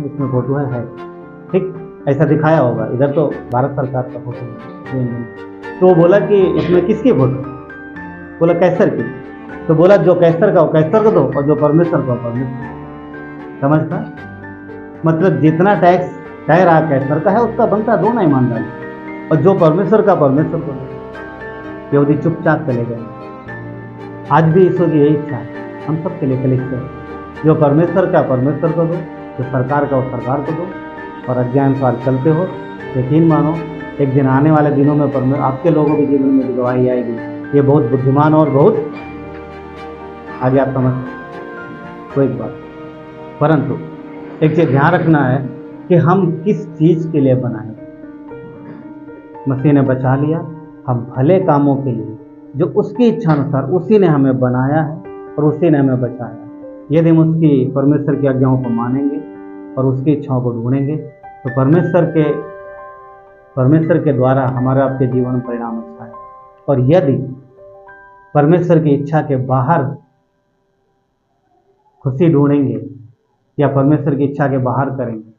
इसमें फोटो है, ठीक, ऐसा दिखाया होगा। इधर तो भारत सरकार का फोटो है। तो वो बोला कि इसमें किसकी फोटो? बोला कैसर की। तो बोला जो कैसर का हो कैसर को दो और जो परमेश्वर का हो परमेश्वर। समझ पा? मतलब जितना टैक्स कह रहा कैसर का है उसका बनता दोनों ईमानदारी, और जो परमेश्वर का परमेश्वर को दो। यहूदी चुपचाप चले गए। आज भी ईश्वर की यही इच्छा है हम सबके लिए कलीसिया, जो परमेश्वर का परमेश्वर को दो, जो सरकार का वो सरकार को दो, और आज्ञानुसार चलते हो। यकीन मानो एक दिन आने वाले दिनों में आपके लोगों के जीवन में गवाही आएगी। ये बहुत बुद्धिमान और बहुत आगे आप समझ कोई बात। परंतु एक चीज ध्यान रखना है कि हम किस चीज के लिए बनाए। मसीह ने बचा लिया हम भले कामों के लिए, जो उसकी इच्छा अनुसार उसी ने हमें बनाया है और उसी ने हमें बचाया। यदि हम उसकी परमेश्वर की आज्ञाओं को मानेंगे और उसकी इच्छाओं को ढूंढेंगे तो परमेश्वर के द्वारा हमारे आपके जीवन में परिणाम अच्छा है। और यदि परमेश्वर की इच्छा के बाहर खुशी ढूंढेंगे या परमेश्वर की इच्छा के बाहर करेंगे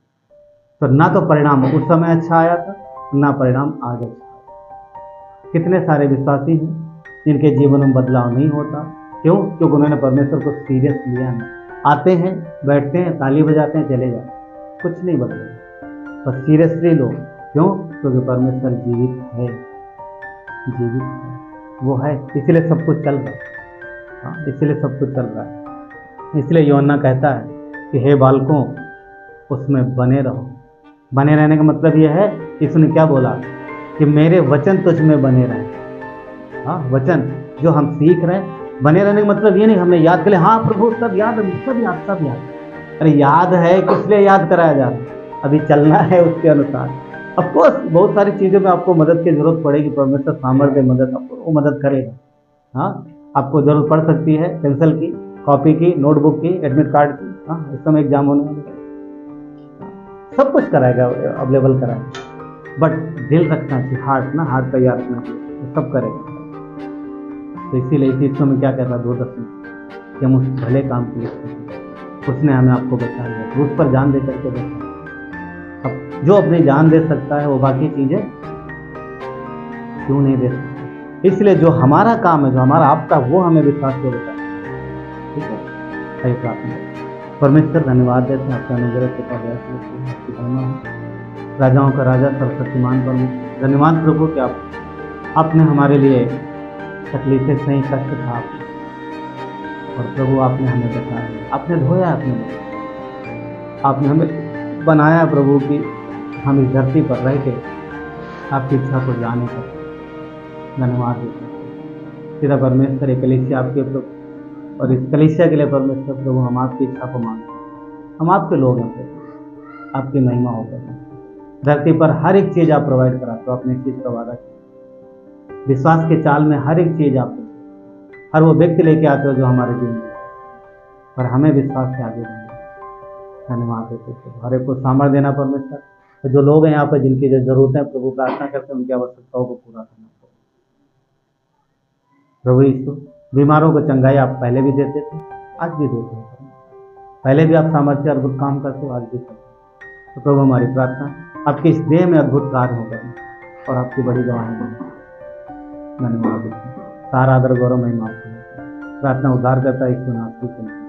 तो ना तो परिणाम उस समय अच्छा आया था, ना परिणाम आज अच्छा आया। कितने सारे विश्वासी हैं जिनके जीवन में बदलाव नहीं होता। क्यों? क्योंकि उन्होंने परमेश्वर को सीरियस लिया नहीं। आते हैं, बैठते हैं, ताली बजाते हैं, चले जाते, कुछ नहीं बदलेगा। पर सीरियसली लो। क्यों? क्योंकि परमेश्वर जीवित है, जीवित है, वो है, इसलिए सब कुछ चल रहा है। हाँ, इसलिए सब कुछ चल रहा है। इसलिए यूहन्ना कहता है कि हे बालकों उसमें बने रहो। बने रहने का मतलब यह है कि इसने क्या बोला कि मेरे वचन तुझ में बने रहे। हाँ, वचन जो हम सीख रहे हैं, बने रहने का मतलब ये नहीं हमने याद कर लिया, हाँ प्रभु सब याद, सब याद, सब याद। अरे याद है किस लिए याद कराया जा रहा है? अभी चलना है उसके अनुसार। अफकोर्स बहुत सारी चीज़ों में आपको मदद की जरूरत पड़ेगी, परमेश्वर सामर्थ्य मदद आपको वो मदद करेगा। हाँ, आपको जरूरत पड़ सकती है पेंसिल की, कॉपी की, नोटबुक की, एडमिट कार्ड की। हाँ, इस समय एग्जाम होने वाले, सब कुछ कराएगा, अवेलेबल कराएगा। बट दिल रखना चाहिए, हार्ट ना, हार्ट तैयार रखना चाहिए, सब करेगा। तो इसीलिए इस हिस्सों में क्या कर रहा है 2:10 में कि हम उस भले काम के लिए उसने हमें आपको बचा लिया, उस पर जान दे करके बचा। अब जो अपनी जान दे सकता है वो बाकी चीजें क्यों नहीं दे सकता? इसलिए जो हमारा काम है, जो हमारा आपका, वो हमें विश्वास से बता। ठीक है, आइए प्रार्थना। परमेश्वर धन्यवाद देते हैं आपके अनुग्रह से आपकी महिमा हो। राजाओं का राजा सर्वशक्तिमान परमेश्वर धन्यवाद प्रभु कि आपने हमारे लिए तकलीफें सही, कष्ट था और प्रभु आपने हमें बचाया, आपने धोया, आपने हमें बनाया प्रभु कि हम इस धरती पर रह के आपकी इच्छा को जाने का धन्यवाद देते हैं। पिता परमेश्वर एक कलीसिया आपके प्रभु, और इस कलीसिया के लिए परमेश्वर प्रभु हम आपकी इच्छा को मानते हैं। हम आपके लोग हैं प्रभु, आपकी महिमा होकर धरती पर हर एक चीज़ आप प्रोवाइड कराते हो। आपने इस चीज़ का वादा किया, विश्वास के चाल में हर एक चीज़ आप हर वो व्यक्ति लेके आते हो जो हमारे जीवन में, पर हमें विश्वास से आगे बढ़ना। धन्यवाद देते प्रभु, हर एक को सामर्थ्य देना परमेश्वर। तो जो लोग हैं यहाँ पर जिनकी जो जरूरतें हैं प्रभु, प्रार्थना करते हैं उनकी आवश्यकताओं को पूरा करना प्रभु यीशु। बीमारों को चंगाई आप पहले भी देते थे, आज भी देते हो। पहले भी आप सामर्थ्य अद्भुत काम करते हो, आज भी करते हो। तो प्रभु हमारी प्रार्थना आपके इस देह में अद्भुत कार्य हो करें और आपकी बड़ी गवाही दें। धन्यवाद, सारा आदर गौरव महिमा आपको। प्रार्थना उद्धार करता है, इस नाम से।